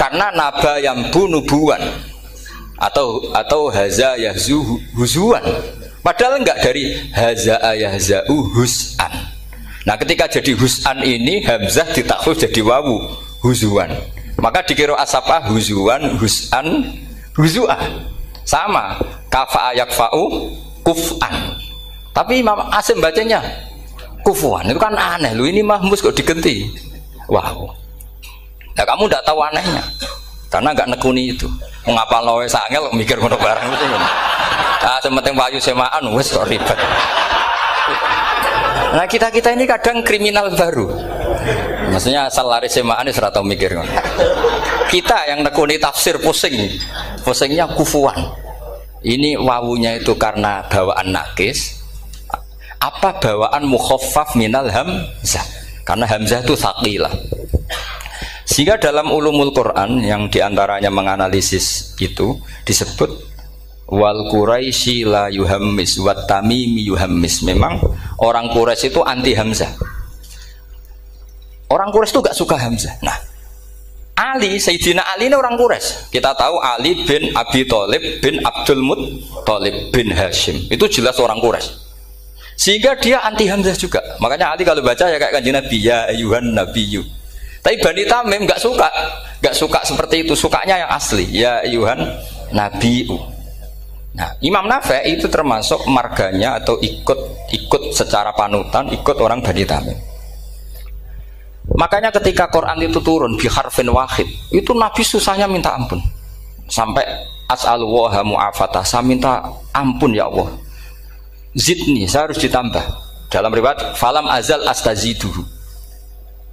S1: Karena naba yang bunubuan atau haza yahzu huzuan. Padahal enggak dari haza yahza'u hus'an. Nah, ketika jadi hus'an ini hamzah ditakhfif jadi wawu huzuan. Maka dikira asapa huzuan, hus'an, huzu'ah. Sama, kafa yakfa'u kuf'an. Tapi Imam Asim bacanya kufuan. Itu kan aneh. Lu ini mahmus kok digenti. Wow. Nah, kamu enggak tahu anehnya. Karena enggak nekuni itu. Mengapa lawe sangel mikir ngono barang itu. Ah, sementing wayu semaan wis kok ribet. Nah, kita ini kadang kriminal baru. Maksudnya asal lari semaan wis ora tau mikir ngono. Kita yang nekuni tafsir pusing. Pusingnya kufuan. Ini wawunya itu karena bawaan nakis. Apa bawaan mukhaffaf minal hamzah? Karena hamzah itu tsaqilah. Sehingga dalam ulumul Quran yang diantaranya menganalisis itu disebut wal Quraisy la yuhammis wat tamimi yuhammis. Memang orang Quraisy itu anti hamzah. Orang Quraisy itu gak suka hamzah. Nah, Ali, Sayyidina Ali ini orang Quraisy. Kita tahu Ali bin Abi Thalib bin Abdul Muttalib bin Hashim. Itu jelas orang Quraisy. Sehingga dia anti hamzah juga. Makanya Ali kalau baca ya kayak Kanjeng Nabi, ya ayuhan nabiyyu. Tapi Bani Tamim nggak suka seperti itu. Sukanya yang asli, ya ayuhan nabiyyu. Nah, Imam Nafi itu termasuk marganya atau ikut secara panutan, ikut orang Bani Tamim. Makanya ketika Quran itu turun bi harfin wahid, itu Nabi susahnya minta ampun. Sampai as'alullaha mu'afatah, saya minta ampun ya Allah. Zidni, saya harus ditambah. Dalam riwayat falam azal astaziduhu.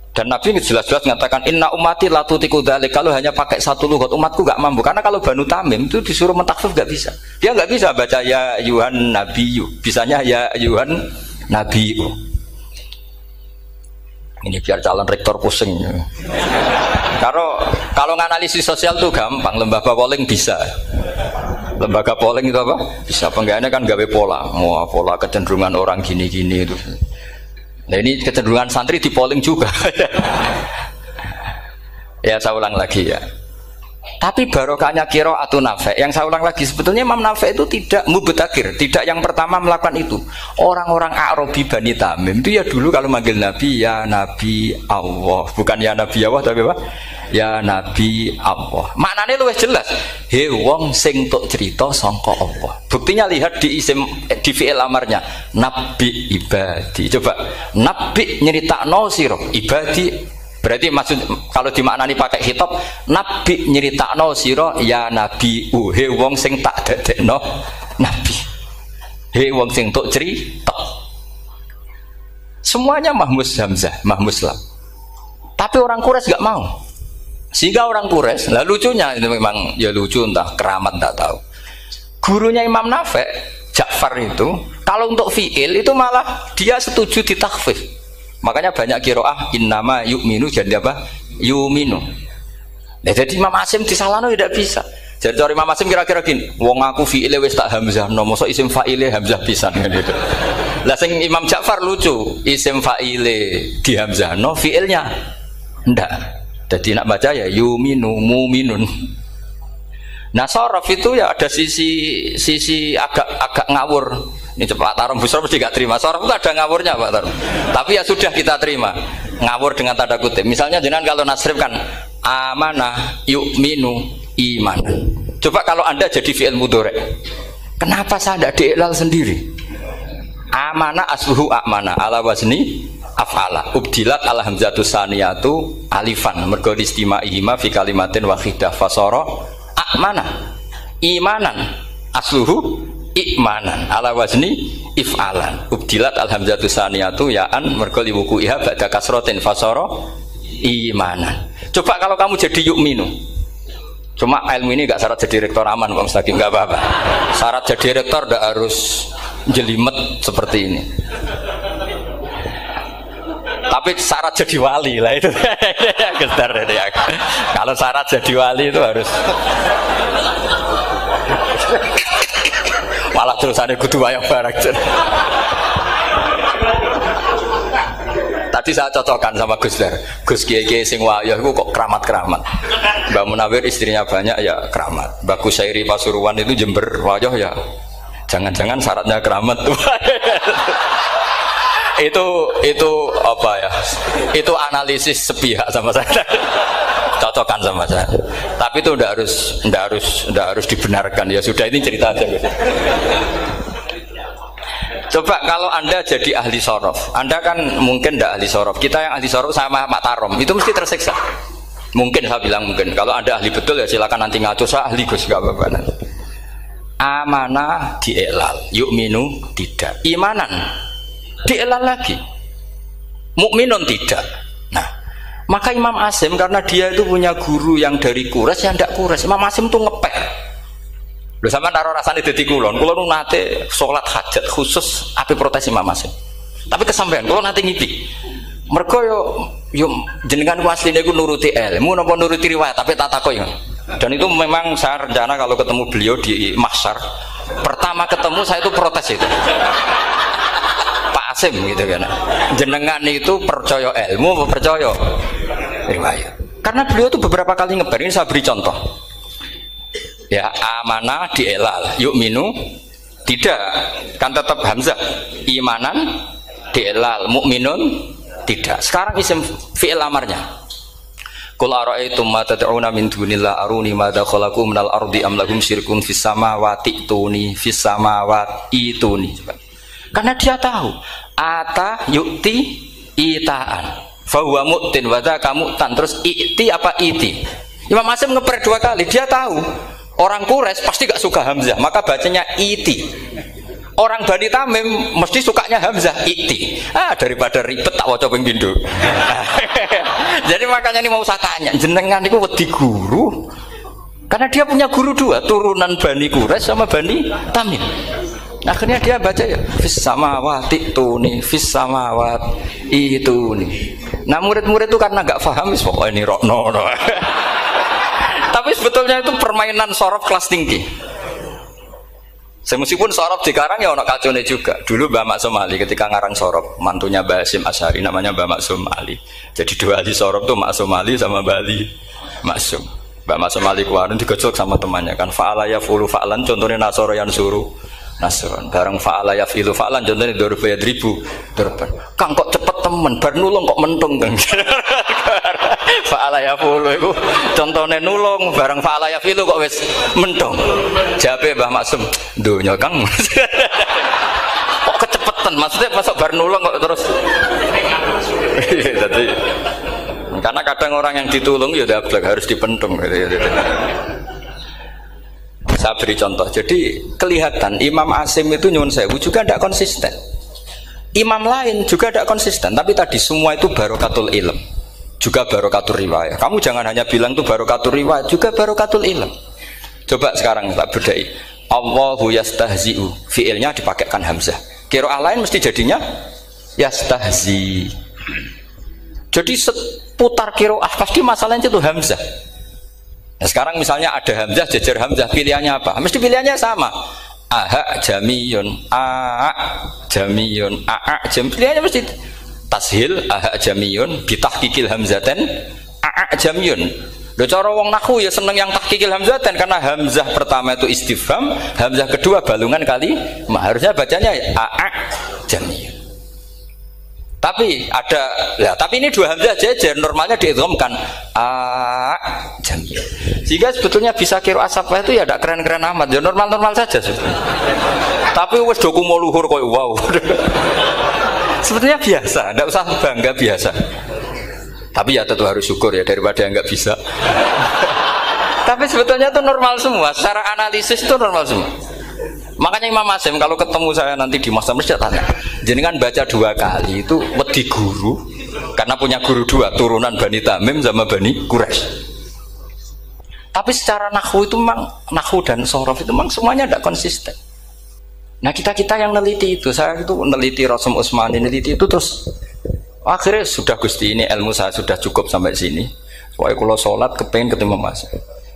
S1: Dan Nabi jelas-jelas mengatakan inna ummati la tutiku dzalik. Kalau hanya pakai satu lughat umatku gak mampu. Karena kalau Banu Tamim itu disuruh mentakhfif gak bisa. Dia gak bisa baca ya ayuhan nabiyyu. Bisanya ya ayuhan nabiyyu. Ini biar calon rektor pusing. Kalau nganalisis sosial tuh gampang, lembaga polling bisa. Lembaga polling itu apa? Bisa penggawaannya kan gawe pola. Pola kecenderungan orang gini-gini itu. Nah, ini kecenderungan santri di polling juga. Ya, saya ulang lagi ya. Tapi barokahnya qiraatun Nafi. Yang saya ulang lagi, sebetulnya Imam Nafi itu tidak mubtakir, tidak yang pertama melakukan itu. Orang-orang Arabi Bani Tamim itu ya dulu kalau manggil Nabi ya Nabi Allah, bukan ya Nabi Allah tapi apa? Ya Nabi Allah. Maknanya luwih jelas. He wong sing tok cerita sangka Allah. Buktinya lihat di isim di fi'il amarnya. Nabi ibadi. Coba nabi nyeritakno sira ibadi. Berarti maksud kalau dimaknani pakai khitab, nabi nyeritakno sira ya nabi he wong sing tak dadekno nabi. He wong sing tok cerita. Semuanya mahmus hamzah, mahmus lam. Tapi orang Quraisy enggak mau. Sehingga orang Quraisy, lah lucunya itu memang ya lucu entah keramat enggak tahu. Gurunya Imam Nafi, Ja'far itu, kalau untuk fi'il itu malah dia setuju ditakhfif. Makanya banyak qiraah innama yu'minu jadi apa? Yu'minu. Nah, jadi Imam Asim disalahno tidak bisa. Jadi dari Imam Asim kira-kira gini, wong aku fi'ile wis tak hamzah, no mosok isim fa'ile hamzah pisan gitu. Lah sing Imam Ja'far lucu, isim fa'ile di hamzah, no fi'ilnya ndak. Jadi nak baca ya yu'minu mu'minun. Nah, sorof itu ya ada sisi agak ngawur. Ini Pak Tarom Busro mesti gak terima. Sorof itu ada ngawurnya Pak Tarom. Tapi ya sudah kita terima. Ngawur dengan tanda kutip. Misalnya jenengan kalau nasrif kan amanah yu'minu imanan. Coba kalau Anda jadi fi'il mudhari. Kenapa saya tidak diiklal sendiri? Amanah asluhu amana ala wazni af'ala. Ubdilat ala hamzatu saniyatu alifan. Mergo istimaihima fi kalimatin wahidah fasara amana imanan asluhu imanan ala wazni if'alan ubdilat alhamzatu saniyatu ya'an mergo liwuku'iha ba'da kasratin fasara imanan. Coba kalau kamu jadi yu'minu. Cuma ilmu ini gak syarat jadi rektor aman Pak Mustaqim, gak apa-apa. Syarat jadi rektor gak harus jelimet seperti ini. Tapi syarat jadi wali lah itu. Kalau syarat jadi wali itu harus Malah terusane kudu wayang bareng. Tadi saya cocokkan sama Gus Dar. Gus Kiai sing wayah iku kok keramat-keramat. Mbak Munawir istrinya banyak ya keramat. Mbak Kusairi Pasuruan itu Jember wayah ya. Jangan-jangan syaratnya keramat. itu apa ya? Itu analisis sepihak sama saya. Cocokkan sama saya. Tapi itu ndak harus dibenarkan. Ya sudah, ini cerita aja. Coba kalau Anda jadi ahli sorof, Anda kan mungkin ndak ahli sorof. Kita yang ahli sorof sama Pak Tarom itu mesti tersiksa. Mungkin saya bilang mungkin. Kalau Anda ahli betul ya silakan nanti ngaco, saya ahli Gus, enggak apa-apa. Amanah dielal, yu'minu tidak. Imanan dielal lagi. Mukminun tidak. Nah, maka Imam Asim karena dia itu punya guru yang dari Quraisy, yang ndak Quraisy. Imam Asim tuh ngepek. Lho sampean karo rasane dadi kulon nate salat hajat khusus ape protes Imam Asim. Tapi kesampean kula nate ngipi. Mergo yo jenengan ku asline ku nuruti ilmu napa nuruti riwayat, tapi tak takoki. Dan itu memang saya rencana kalau ketemu beliau di mahsyar, pertama ketemu saya itu protes itu. Pak Asim gitu kan. Jenengan itu percaya ilmu apa percaya riwayat? Karena beliau itu beberapa kali ngebar, ini saya beri contoh. Ya, amanah dielal, yu'minu tidak, kan tetap hamzah. Imanan dielal, mukminun tidak. Sekarang isim fi'il amarnya. Qul ara'aytum ma tad'una min dunillah aruni madza khalaqu minal ardi am lahum syirkun fis samawati tuni fis samawati tuni. Karena dia tahu ata yu'ti itaan fa huwa mu'tin wa dzaka mu'tan, terus i'ti apa iti. Imam Asim ngeper dua kali, dia tahu orang Quraisy pasti gak suka hamzah, maka bacanya iti. Orang Bani Tamim mesti sukanya hamzah, iti. Daripada ribet tak waca ping pindho. Jadi makanya ini mau saya tanya, jenengan niku wedi guru? Karena dia punya guru dua, turunan Bani Quraisy sama Bani Tamim. Akhirnya dia baca ya fis samawati tuni fis samawati tuni. Nah murid-murid itu karena gak paham wis pokoke ini rokno. Tapi sebetulnya itu permainan sorof kelas tinggi. Meskipun sorof dikarang ya ono kacone juga. Dulu Mbah Maksum Ali ketika ngarang sorof, mantunya Mbah Hasyim Asy'ari namanya Mbah Maksum Ali. Jadi dua ahli sorof tuh Maksum Ali sama Mbah Ali Maksum. Mbah Maksum Ali kemarin digojlok sama temannya kan, fa'ala yaf'ulu fa'lan, contohnya nasoro yang suruh nasron. Bareng fa'ala yaf'ilu fa'lan, contohnya dorba yadribu dorban. Kang kok cepet temen, bar nulung kok mentung kan. Fa'ala yaf'ulu itu contohnya nulung, bareng fa'ala yaf'ilu kok wis mentung. Jawabe Mbah Maksum, donya Kang. Kok kecepetan, maksudnya masuk bar nulung kok terus. Jadi karena kadang orang yang ditulung ya dablek harus dipentung gitu. Saya beri contoh. Jadi kelihatan Imam Asim itu nyuwun sewu juga tidak konsisten. Imam lain juga tidak konsisten. Tapi tadi semua itu barokatul ilm, juga barokatul riwayat. Kamu jangan hanya bilang itu barokatul riwayat, juga barokatul ilm. Coba sekarang tak bedai. Allahu yastahzi'u, fiilnya dipakaikan hamzah. Qiraah lain mesti jadinya yastahzi. Jadi seputar qiraah pasti masalahnya itu hamzah. Nah, sekarang misalnya ada hamzah jejer hamzah, pilihannya apa? Mesti pilihannya sama. Aha jamiyun, a jamiyun, a jam. Pilihannya mesti tashil aha jamiyun, bitahqiqil hamzaten a jamiyun. Lho cara wong nahwu ya seneng yang tahqiqil hamzaten karena hamzah pertama itu istifham, hamzah kedua balungan kali, harusnya bacanya a jamiyun. Tapi ada, ya, tapi ini dua hamzah jejer, normalnya diidghamkan a jamiyun. Sehingga sebetulnya bisa qiraah safah itu ya tidak keren-keren amat, ya normal-normal saja sebetulnya. Tapi wis doku mau luhur koyo wow. Sebetulnya biasa, tidak usah bangga, biasa. Tapi ya tentu harus syukur ya daripada yang nggak bisa. Tapi sebetulnya itu normal semua, secara analisis itu normal semua. Makanya Imam Asim kalau ketemu saya nanti di masa mesti tanya, jenengan baca dua kali itu wedi guru karena punya guru dua, turunan Bani Tamim sama Bani Quraisy. Tapi secara nahwu itu memang nahwu dan sorof itu memang semuanya tidak konsisten. Nah kita yang neliti itu, saya itu neliti Rasul Utsmani, neliti itu terus akhirnya sudah Gusti ini ilmu saya sudah cukup sampai sini. Soalnya kalau sholat kepengen ketemu Mas.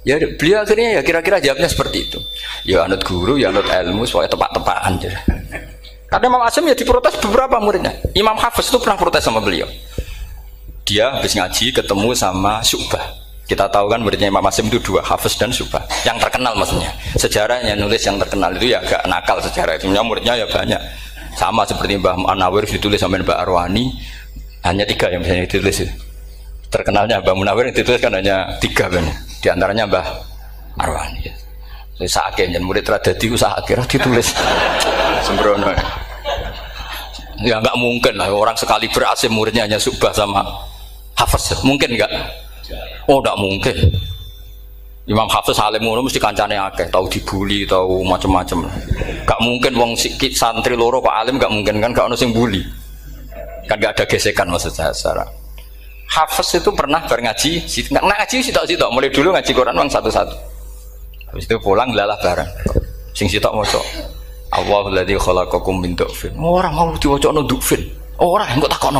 S1: Ya beliau akhirnya ya kira-kira jawabnya seperti itu. Ya anut guru, ya anut ilmu, soalnya tepak-tepakan. Karena Imam Asim ya diprotes beberapa muridnya. Imam Hafiz itu pernah protes sama beliau. Dia habis ngaji ketemu sama Syu'bah. Kita tahu kan muridnya Imam Asim itu dua, Hafiz dan Syu'bah. Yang terkenal maksudnya. Sejarahnya nulis yang terkenal itu ya agak nakal sejarah itu. Muridnya ya banyak. Sama seperti Mbah Munawir ditulis sama Mbah Arwani. Hanya 3 yang bisa ditulis. Terkenalnya Mbah Munawir yang ditulis kan hanya 3 banyak. Di antaranya Mbah Arwani. Saya sakit dan murid radadi ku sakit ditulis. Sembrono. Ya enggak mungkin lah orang sekali berasim muridnya hanya Syu'bah sama Hafiz. Mungkin enggak? Oh, enggak mungkin. Imam Hafiz alim ngono mesti kancane akeh, tahu dibuli, tahu macam-macam. Enggak mungkin wong sikit santri loro Pak alim enggak mungkin kan gak ono sing bully. Kan enggak ada gesekan maksud saya secara. Hafiz itu pernah ngaji, ngaji sitok-sitok, mulai dulu ngaji Quran wong satu-satu. Habis itu pulang lalah bareng. Sing sitok maca. Allahul ladzi khalaqakum min du'fin. Ora mau diwacana du'fin. Ora engko takokno.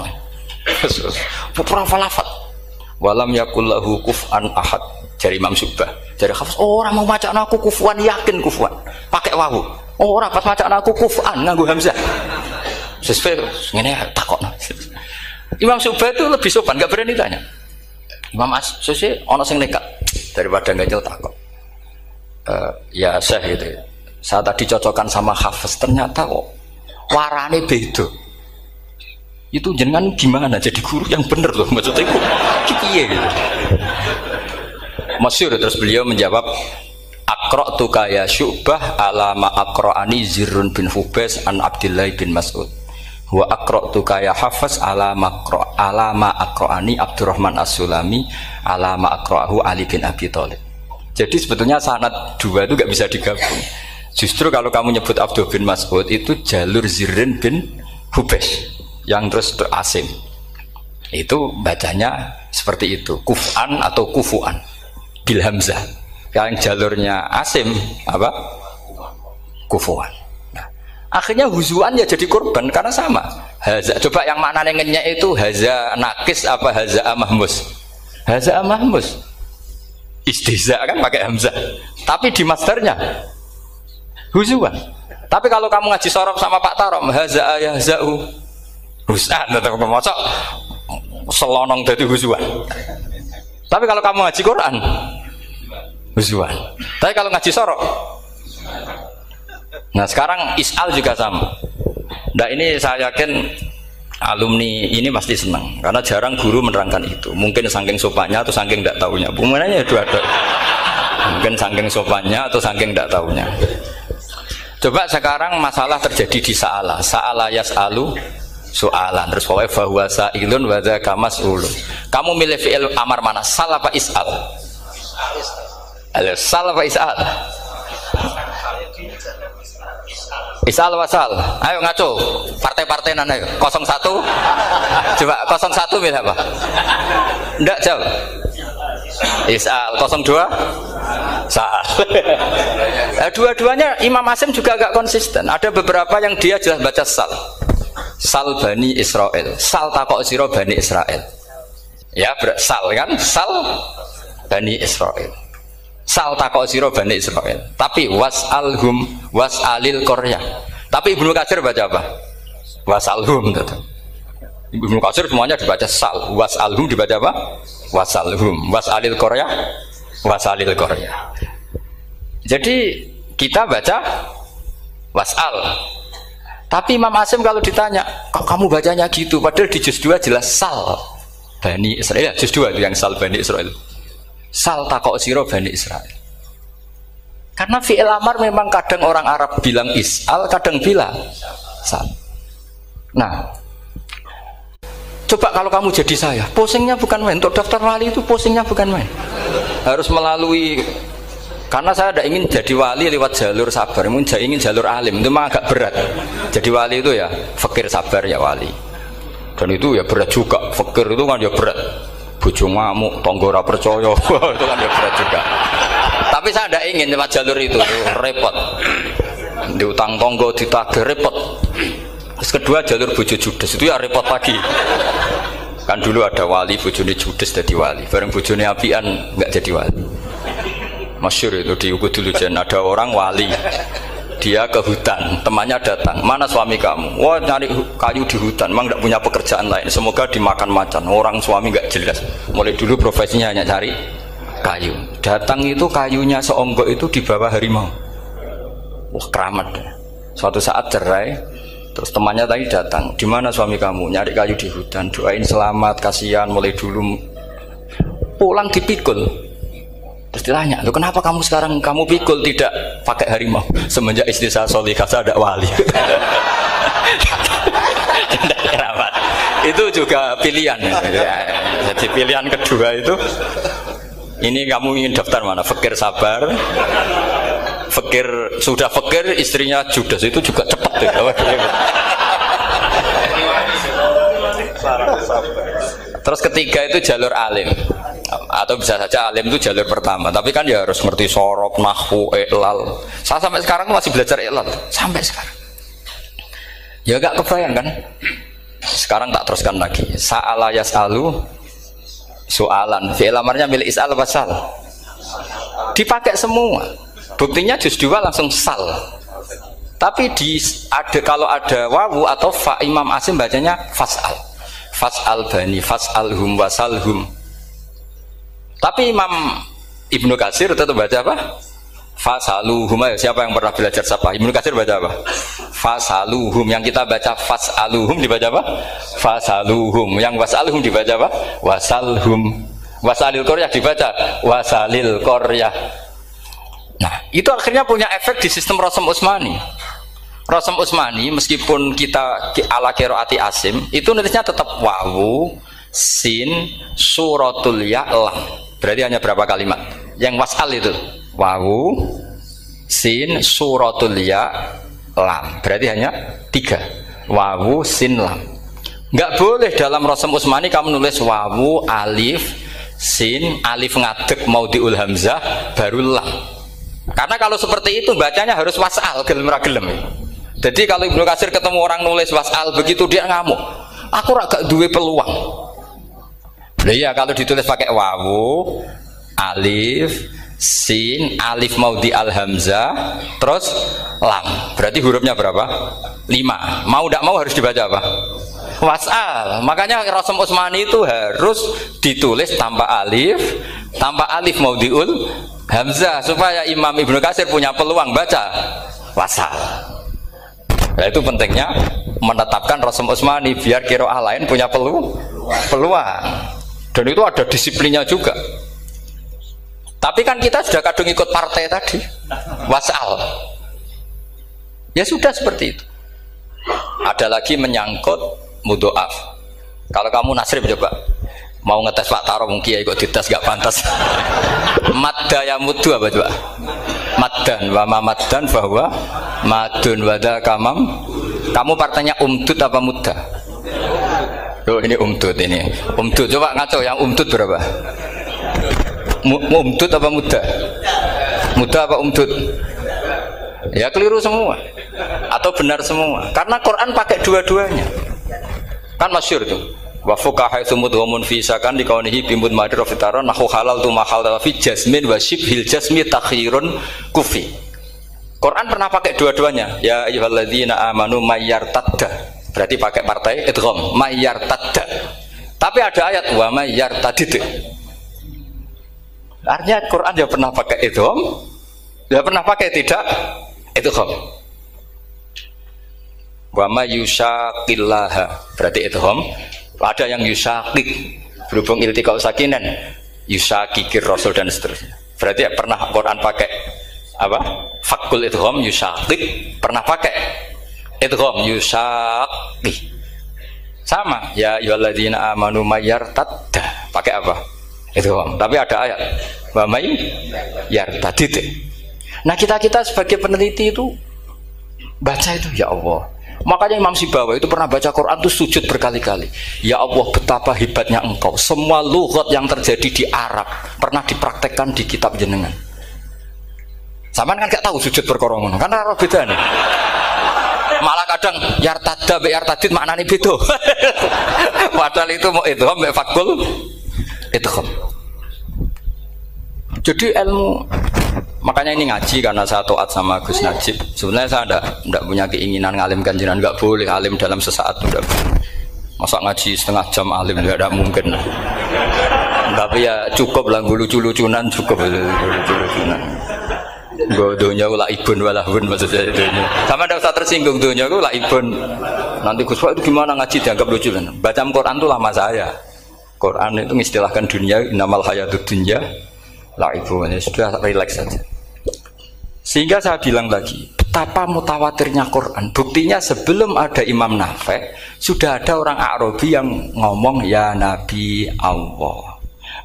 S1: Pura falafat. Walam yakul lahu kuf'an ahad. Jari Imam Syu'bah. Jari Hafiz, ora mau macakno aku kufuan, yakin kufuan. Pakai wawu. Ora pas macakno aku kuf'an nganggo hamzah. Sesuai ngene takokno. Imam Syu'bah itu lebih sopan, enggak berani tanya. Imam As-Susi ana sing nekat daripada ganjel takok. Ya Syekh gitu. Saya tadi cocokkan sama Hafiz, ternyata kok warane beda. Itu jenengan gimana jadi guru yang bener loh, maksudnya itu piye gitu. Masyhur terus beliau menjawab, Aqra'tu ya Syu'bah ala ma aqra'ani Zirrun bin Hubais an Abdullah bin Mas'ud. Wa aqra'tu ya Hafiz ala ma aqra'ani Abdurrahman As-Sulami ala ma aqra'ahu Ali bin Abi Thalib. Jadi sebetulnya sanad dua itu gak bisa digabung. Justru kalau kamu nyebut Abdul bin Mas'ud itu jalur Zirrin bin Hubais yang terus Asim. Itu bacanya seperti itu, kuf'an atau kufu'an bil hamzah. Yang jalurnya Asim apa? Kufu'an. Nah, akhirnya huzuan ya jadi korban karena sama. Haza, coba yang maknanya ngenyek itu haza nakis apa haza mahmus? Haza mahmus. Istihza kan pakai hamzah. Tapi di masdarnya huzuan. Tapi kalau kamu ngaji sorof sama Pak Tarom, haza ayahza'u husan atau mosok selonong dari huzuan. Tapi kalau kamu ngaji Quran, huzuan. Tapi kalau ngaji sorof, nah sekarang is'al juga sama. Nah ini saya yakin alumni ini pasti senang karena jarang guru menerangkan itu. Mungkin saking sopannya atau saking tidak tahunya. Bagaimana dua-dua. Mungkin saking sopannya atau saking tidak tahunya. Coba sekarang masalah terjadi di sa'ala. Sa'ala yas'alu soalan. Terus pokoknya fahuwa sa'ilun wa dzaka mas'ulun. Kamu milih fi'il amar mana? Sal apa is'al? Sal apa is'al? Isal wasal, ayo ngaco, partai-partai nana ayo, 01, coba 01 milih apa? Ndak jawab. Isal 02, sal. Dua-duanya Imam Asim juga agak konsisten. Ada beberapa yang dia jelas baca sal, sal Bani Israel, sal takok siro Bani Israel. Ya sal kan, sal Bani Israel. Sal takok siro Bani Israel. Tapi was'alhum was'alil Korea. Tapi Ibnu Katsir baca apa? Was'alhum. Ibnu Katsir semuanya dibaca sal. Was'alhum dibaca apa? Was'alhum. Was'alil Korea. Was'alil Korea. Jadi kita baca was'al. Tapi Imam Asim kalau ditanya, kok kamu bacanya gitu? Padahal di juz 2 jelas sal Bani Israel. Juz 2 itu yang sal Bani Israel. Sal takok siro Bani Israel. Karena fi'il amar memang kadang orang Arab bilang is'al, kadang bilang sal. Nah, coba kalau kamu jadi saya, pusingnya bukan main. Untuk daftar wali itu pusingnya bukan main. Harus melalui, karena saya tidak ingin jadi wali lewat jalur sabar, ingin jalur alim. Itu memang agak berat. Jadi wali itu ya fakir sabar ya wali. Dan itu ya berat juga. Fakir itu kan ya berat. Bojo ngamuk, tonggo ora percaya, itu kan ya berat juga. Tapi saya tidak ingin lewat jalur itu repot. Diutang tonggo, ditagih repot. Terus kedua jalur bojo judes itu ya repot lagi. Kan dulu ada wali bojone judes jadi wali, bareng bojone apian nggak jadi wali. Masyhur itu di Ukudulujen ada orang wali. Dia ke hutan, temannya datang. Mana suami kamu? Wah, nyari kayu di hutan. Memang tidak punya pekerjaan lain. Semoga dimakan macan. Orang suami nggak jelas. Mulai dulu profesinya hanya cari kayu. Datang itu kayunya seonggok itu di bawah harimau. Wah, keramat. Suatu saat cerai. Terus temannya tadi datang. Di mana suami kamu? Nyari kayu di hutan. Doain selamat, kasihan. Mulai dulu pulang dipikul. Terus ditanya, "Loh, kenapa kamu sekarang kamu pikul tidak pakai harimau? Semenjak istri saya solihah saya ada wali." Keramat. Itu juga pilihan. Jadi pilihan kedua itu, ini kamu ingin daftar mana? Fakir sabar, fakir sudah fakir, istrinya judes, itu juga cepat tuh. Terus ketiga itu jalur alim. Atau bisa saja alim itu jalur pertama, tapi kan ya harus ngerti sorok, nahwu, i'lal. Saya sampai sekarang masih belajar i'lal sampai sekarang. Ya gak kebayang kan? Sekarang tak teruskan lagi. Sa'ala yas'alu soalan. Fi'il amarnya milik is'al wasal. Dipakai semua. Buktinya juz 2 langsung sal. Tapi kalau ada wawu atau fa, Imam Asim bacanya fas'al. Fas'al bani, fas'alhum wasalhum. Tapi Imam Ibnu Katsir tetap baca apa? Fasaluhum. Siapa yang pernah belajar siapa? Ibnu Katsir baca apa? Fasaluhum. Yang kita baca fasaluhum dibaca apa? Fasaluhum. Yang wasaluhum dibaca apa? Wasalhum. Wasalil Qaryah dibaca wasalil Qaryah. Nah, itu akhirnya punya efek di sistem Rasam Utsmani. Rasam Utsmani meskipun kita ala qiraati Asim, itu nulisnya tetap wawu, sin, suratul ya, lam. Berarti hanya berapa kalimat? Yang wasal itu wawu, sin, suratul ya, lam. Berarti hanya 3. Wawu, sin, lam. Nggak boleh dalam Rasam Utsmani kamu nulis wawu, alif, sin, alif ngadeg maudhi'ul hamzah, baru lam. Karena kalau seperti itu bacanya harus wasal, gelem ra gelem. Jadi kalau Ibnu Katsir ketemu orang nulis wasal begitu dia ngamuk. Aku agak duwe peluang. Nah, iya kalau ditulis pakai wawu, alif, sin, alif maudhi al hamzah, terus lam. Berarti hurufnya berapa? 5. Mau tidak mau harus dibaca apa? Wasal. Makanya Rasam Utsmani itu harus ditulis tanpa alif maudhiul hamzah supaya Imam Ibnu Katsir punya peluang baca wasal. Nah, itu pentingnya menetapkan Rasam Utsmani biar qiraah lain punya peluang. Dan itu ada disiplinnya juga. Tapi kan kita sudah kadung ikut partai tadi, wasal. Ya sudah seperti itu. Ada lagi menyangkut mudhoaf. Kalau kamu nasrib coba, mau ngetes Pak Taro mungkin ya ikut dites gak pantas. Madda ya mudhu apa coba? Maddan wa ma maddan bahwa madun wada kamam. Kamu partainya umdud apa mudda? Oh ini umdud ini. Umdud coba ngaco yang umdud berapa? Umdud apa muda? Muda apa umdud? Ya keliru semua. Atau benar semua. Karena Quran pakai dua-duanya. Kan masyhur tuh. Wa fuqaha sumudhumun fi sakan dikaunihi bimud madra fitaran nahu halal tu mahal fi jasmin wa shibhil jasmi takhirun kufi. Quran pernah pakai dua-duanya. Ya ayyuhalladzina amanu mayyartadda. Berarti pakai partai idgham mayyartadda. Tapi ada ayat wa mayyartadid. Artinya Quran dia pernah pakai idgham, dia pernah pakai tidak idgham. Wa mayyushaqillaha berarti idgham. Ada yang yushaqik berhubung iltiqa sakinan, yushaqikir rasul dan seterusnya. Berarti pernah Quran pakai apa? Fakul idgham yushaqik, pernah pakai idgham yushaqi. Sama ya ayyuhalladzina amanu mayyartadda pakai apa? Idgham. Tapi ada ayat wa may yartadid. Nah, kita sebagai peneliti itu baca itu ya Allah. Makanya Imam Sibawa itu pernah baca Quran itu sujud berkali-kali. Ya Allah, betapa hebatnya Engkau. Semua lughat yang terjadi di Arab pernah dipraktekkan di kitab jenengan. Saman kan gak tahu sujud perkara ngono. Kan ora beda nih. Malah kadang yartada be yartadid maknane beda. Padahal itu mau idgham be fakul idgham. Jadi ilmu Makanya ini ngaji karena saya taat sama Gus Najib. Sebenarnya saya enggak punya keinginan ngalimkan jenengan, enggak boleh alim dalam sesaat itu enggak boleh. Masa ngaji setengah jam alim enggak mungkin. Tapi ya cukup lah lucu-lucunan cukup lucu-lucunan. Donya ula ibun walahun maksudnya donya. Sama enggak usah tersinggung donya ula ibun. Nanti Gus Pak itu gimana ngaji dianggap lucu kan? Baca Quran itu lama saya. Quran itu mengistilahkan dunia innamal hayatud dunya laibun. Sudah relax saja. Sehingga saya bilang lagi, betapa mutawatirnya Quran. Buktinya sebelum ada Imam Nafi, sudah ada orang Arabi yang ngomong ya Nabi Allah.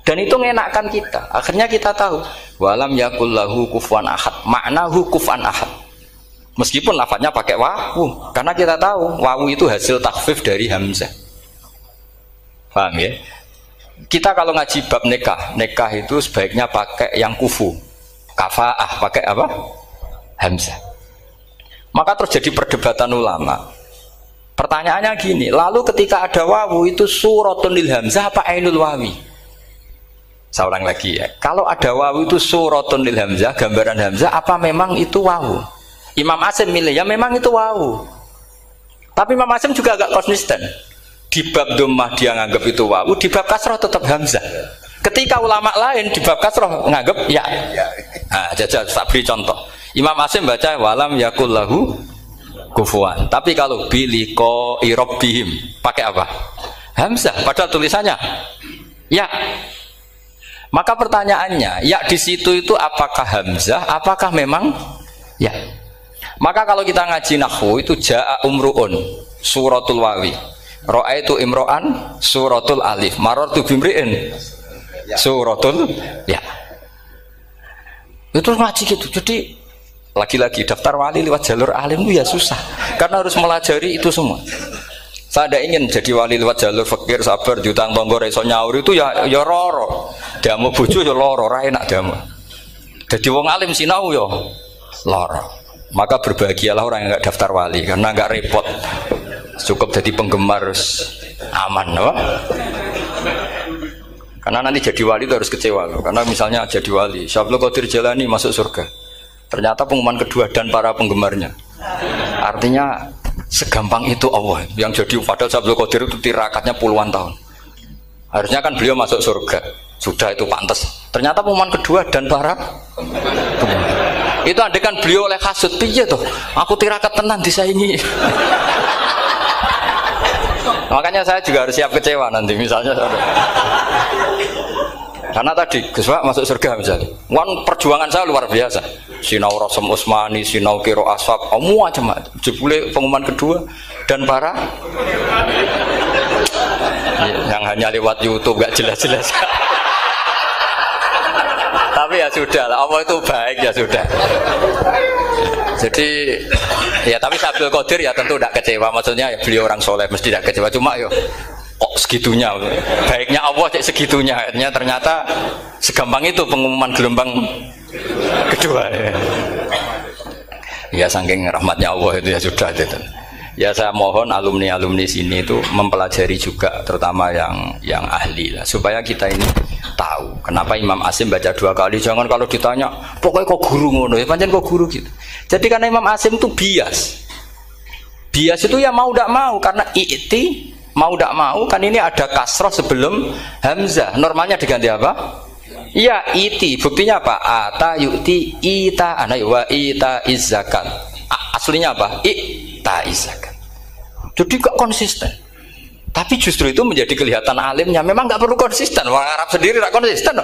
S1: Dan itu ngenakkan kita. Akhirnya kita tahu, walam yakullahu kufuwan ahad. Maknahu kufuwan ahad. Meskipun lafadznya pakai wawu, karena kita tahu wawu itu hasil takhfif dari hamzah. Paham ya? Kita kalau ngaji bab nikah itu sebaiknya pakai yang kufu. Kafaah pakai apa? Hamzah. Maka terjadi perdebatan ulama. Pertanyaannya gini, lalu ketika ada wawu itu suratun lil hamzah apa ainul wawi? Saya ulang lagi ya. Kalau ada wawu itu suratun lil hamzah, gambaran hamzah, apa memang itu wawu? Imam Asim milih ya memang itu wawu. Tapi Imam Asim juga agak konsisten. Di bab dhammah dia nganggap itu wawu, di bab kasrah tetap hamzah. Ketika ulama lain di bab kasrah nganggap ya. Nah, jajal tak beri contoh. Imam Asim baca walam yakullahu kufuwan. Tapi kalau biliko irobbihim pakai apa? Hamzah. Padahal tulisannya ya. Maka pertanyaannya, ya di situ itu apakah hamzah? Apakah memang ya? Maka kalau kita ngaji nahwu itu jaa umruun suratul wawi. Ra'aitu imro'an suratul alif. Marartu bimri'in suratul ya. Itu ngaji gitu. Jadi lagi-lagi daftar wali lewat jalur alim itu ya susah. Karena harus melajari itu semua. Saya tidak ingin jadi wali lewat jalur fakir, sabar, jutang tonggo, reso nyaur itu ya roro. Diamu bojo ya loro, ra enak diamu. Jadi wong alim sinau ya loro. Maka berbahagialah orang yang enggak daftar wali karena enggak repot. Cukup jadi penggemar aman, apa? Karena nanti jadi wali itu harus kecewa loh. Karena misalnya jadi wali, Syabul Qadir Jalani masuk surga. Ternyata pengumuman kedua dan para penggemarnya. Artinya segampang itu Allah. Yang jadi padahal Syabul Qadir itu tirakatnya puluhan tahun. Harusnya kan beliau masuk surga. Sudah itu pantas. Ternyata pengumuman kedua dan para penggemar. Itu andai kan beliau oleh hasud, piye tuh? Aku tirakat tenan disaingi. Makanya saya juga harus siap kecewa nanti misalnya. Karena tadi Gus Pak masuk surga misalnya. Perjuangan saya luar biasa. Sinau Rasul Utsmani, sinau Kiro Aswab, semua macam-macam. Jebule pengumuman kedua dan para yang hanya lewat YouTube gak jelas-jelas. Tapi ya sudah lah, Allah itu baik ya sudah. Jadi ya tapi Syabul Qadir ya tentu tidak kecewa, maksudnya ya beliau orang soleh mesti tidak kecewa, cuma yo kok segitunya baiknya Allah cek segitunya, akhirnya ternyata segampang itu pengumuman gelombang kedua ya saking rahmatnya Allah itu ya sudah gitu. Ya saya mohon alumni sini itu mempelajari juga terutama yang ahli lah, supaya kita ini tahu kenapa Imam Asim baca 2 kali. Jangan kalau ditanya pokoknya kok guru ngono ya pancen kok guru gitu. Jadi karena Imam Asim itu bias itu ya mau tidak mau, karena i'ti mau tidak mau kan ini ada kasroh sebelum hamzah, normalnya diganti apa? Iya iti. Buktinya apa? Ata yu'ti ita ana wa ita izzakat. Aslinya apa? Ita izzakat. Jadi gak konsisten. Tapi justru itu menjadi kelihatan alimnya. Memang gak perlu konsisten. Orang Arab sendiri gak konsisten.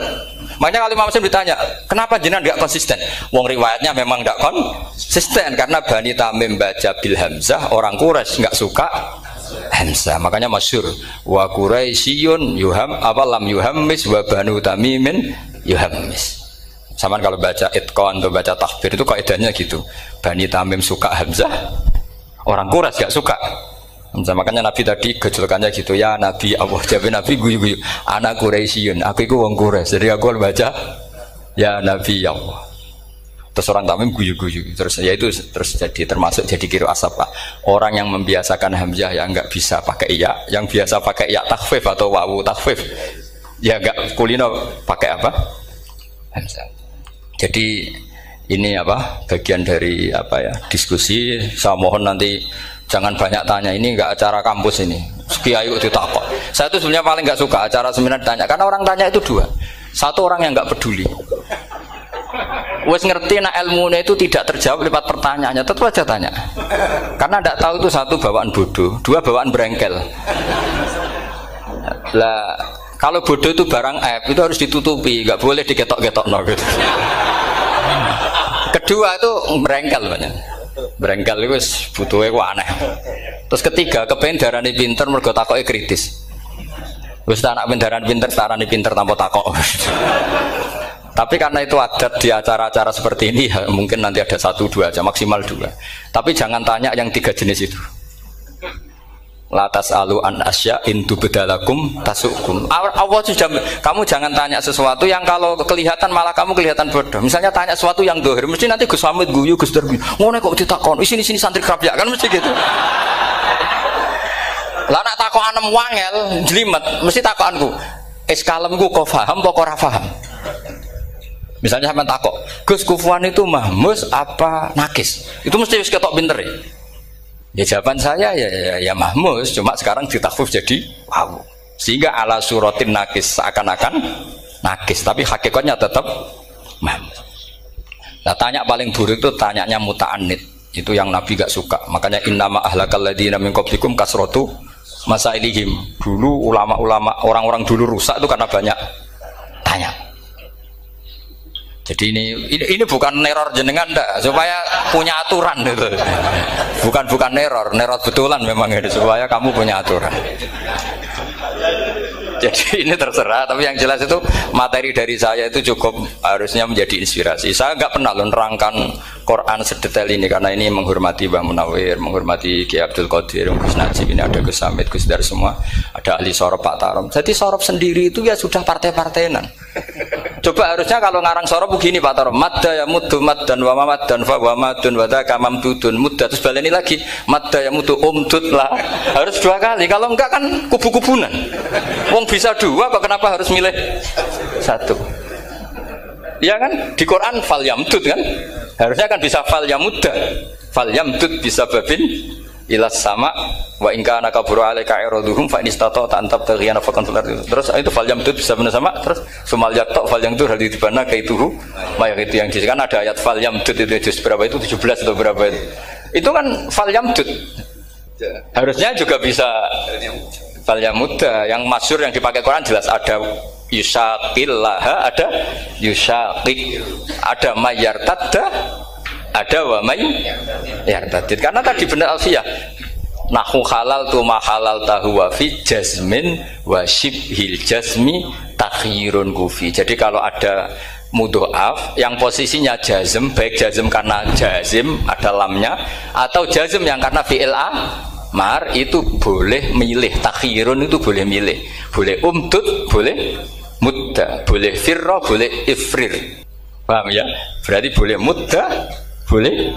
S1: Makanya kalau Imam Asim ditanya, kenapa jenengan gak konsisten? Wong riwayatnya memang gak konsisten karena Bani Tamim baca bil hamzah, orang Quraisy gak suka hamzah. Makanya masyhur wa Quraisyun yuham apa lam yuhammis wa Banu Tamimin yuhammis. Sama kalau baca itqan atau baca takbir itu kaidahnya gitu. Bani Tamim suka hamzah, orang Quraisy gak suka. Makanya Nabi tadi gejolkannya gitu, ya Nabi Allah, jawab Nabi guyu-guyu, anak Quraisyun, aku itu wong Quraisy, jadi aku baca ya Nabi Allah. Terus orang Tamim guyu-guyu, terus ya itu terus jadi termasuk jadi kiro asap. Orang yang membiasakan hamzah yang nggak bisa pakai ya, yang biasa pakai ya takhfif atau wawu takhfif, ya nggak kulino pakai apa? Hamzah. Jadi ini apa bagian dari apa ya diskusi. Saya mohon nanti jangan banyak tanya, ini enggak acara kampus ini. Kiai kok ditakok. Saya itu sebenarnya paling enggak suka acara seminar ditanya, karena orang tanya itu dua. Satu orang yang enggak peduli. Wes ngerti nak ilmunya itu tidak terjawab lewat pertanyaannya, tetap aja tanya. Karena tidak tahu itu satu bawaan bodoh, dua bawaan berengkel. Lah kalau bodoh itu barang aib itu harus ditutupi, nggak boleh diketok-ketok no gitu. Kedua itu berengkel banyak. Berengkel itu butuhnya aneh. Terus ketiga kepengen darani pinter mergo takoke kritis. Wes anak pindaran pinter, darani pinter tanpa takok. Tapi karena itu adat di acara-acara seperti ini ya, mungkin nanti ada satu dua aja, maksimal dua. Tapi jangan tanya yang tiga jenis itu. Latas alu an asya intu bedalakum tasukum. Allah sudah, kamu jangan tanya sesuatu yang kalau kelihatan malah kamu kelihatan bodoh. Misalnya tanya sesuatu yang dohir, mesti nanti Gus Hamid guyu Gus Darbi. Ngono kok ditakon, sini santri kerap ya kan mesti gitu. Lah nak takon anem wangel, jelimet, mesti takonku. Kalemku kok paham apa ora paham? Misalnya sampai takok, Gus Kufuan itu mahmus apa nakis? Itu mesti wis ketok pinter ya. Ya jawaban saya ya mahmus, cuma sekarang ditakhfif jadi wow. Sehingga ala suratin nakis seakan-akan nakis, tapi hakikatnya tetap mahmus. Nah, tanya paling buruk itu tanyanya muta'annid. Itu yang Nabi gak suka. Makanya innama ahlakal ladzina min qablikum kasratu masailihim. Dulu ulama-ulama orang-orang dulu rusak itu karena banyak tanya. Jadi ini bukan neror jenengan ndak, supaya punya aturan gitu. Bukan neror betulan memang ini supaya kamu punya aturan. Jadi ini terserah, tapi yang jelas itu materi dari saya itu cukup harusnya menjadi inspirasi. Saya nggak pernah nerangkan Quran sedetail ini karena ini menghormati Mbah Munawir, menghormati Ki Abdul Qadir, Gus Najib, ini ada Gus Samit, Gus Dar semua, ada ahli sorop Pak Tarom. Jadi sorop sendiri itu ya sudah partai-partainan. Coba harusnya kalau ngarang sorop begini Pak Tarom, madda ya muddu maddan wa mamaddan fa wa madun wa dzaka mamdudun mudda, terus baleni lagi madda ya muddu umdud lah. Harus dua kali, kalau enggak kan kubu-kubunan. Wong bisa dua kok kenapa harus milih satu? Ya kan di Quran fal yamdud kan, harusnya kan bisa fal yamudda, fal yamdud bisa babin ilas sama wa in kana kaburu alaika iraduhum fa inistata ta'antab taghiyana faqan fil ardi. Terus itu fal yamdud bisa benar sama, terus sumal yaqta fal yamdud hal dibana kaituhu mayak itu yang kan ada ayat fal yamdud itu juz berapa itu 17 atau berapa itu. Itu kan fal yamdud. Harusnya juga bisa fal yamudda. Yang masyhur yang dipakai Quran jelas ada yusaqillaha, ada yusaqik, ada mayyartadda, ada wa may yartadid. Karena tadi benar Alfiyah, nahu halal tu ma halal tahu wa fi jazmin wa shibhil jazmi takhirun kufi. Jadi kalau ada mudhoaf yang posisinya jazm, baik jazm karena jazim ada lamnya atau jazm yang karena fi'il amar, itu boleh milih. Takhirun itu boleh milih, boleh umdud, boleh mudda, boleh firra, boleh ifrir. Paham ya? Berarti boleh mudda, boleh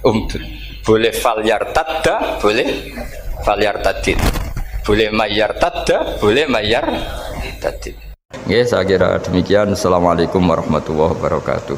S1: umdud, boleh fal yartadda, boleh fal yartadid, boleh mayyartadda, boleh mayyartadid. Oke, saya kira demikian. Assalamualaikum warahmatullahi wabarakatuh.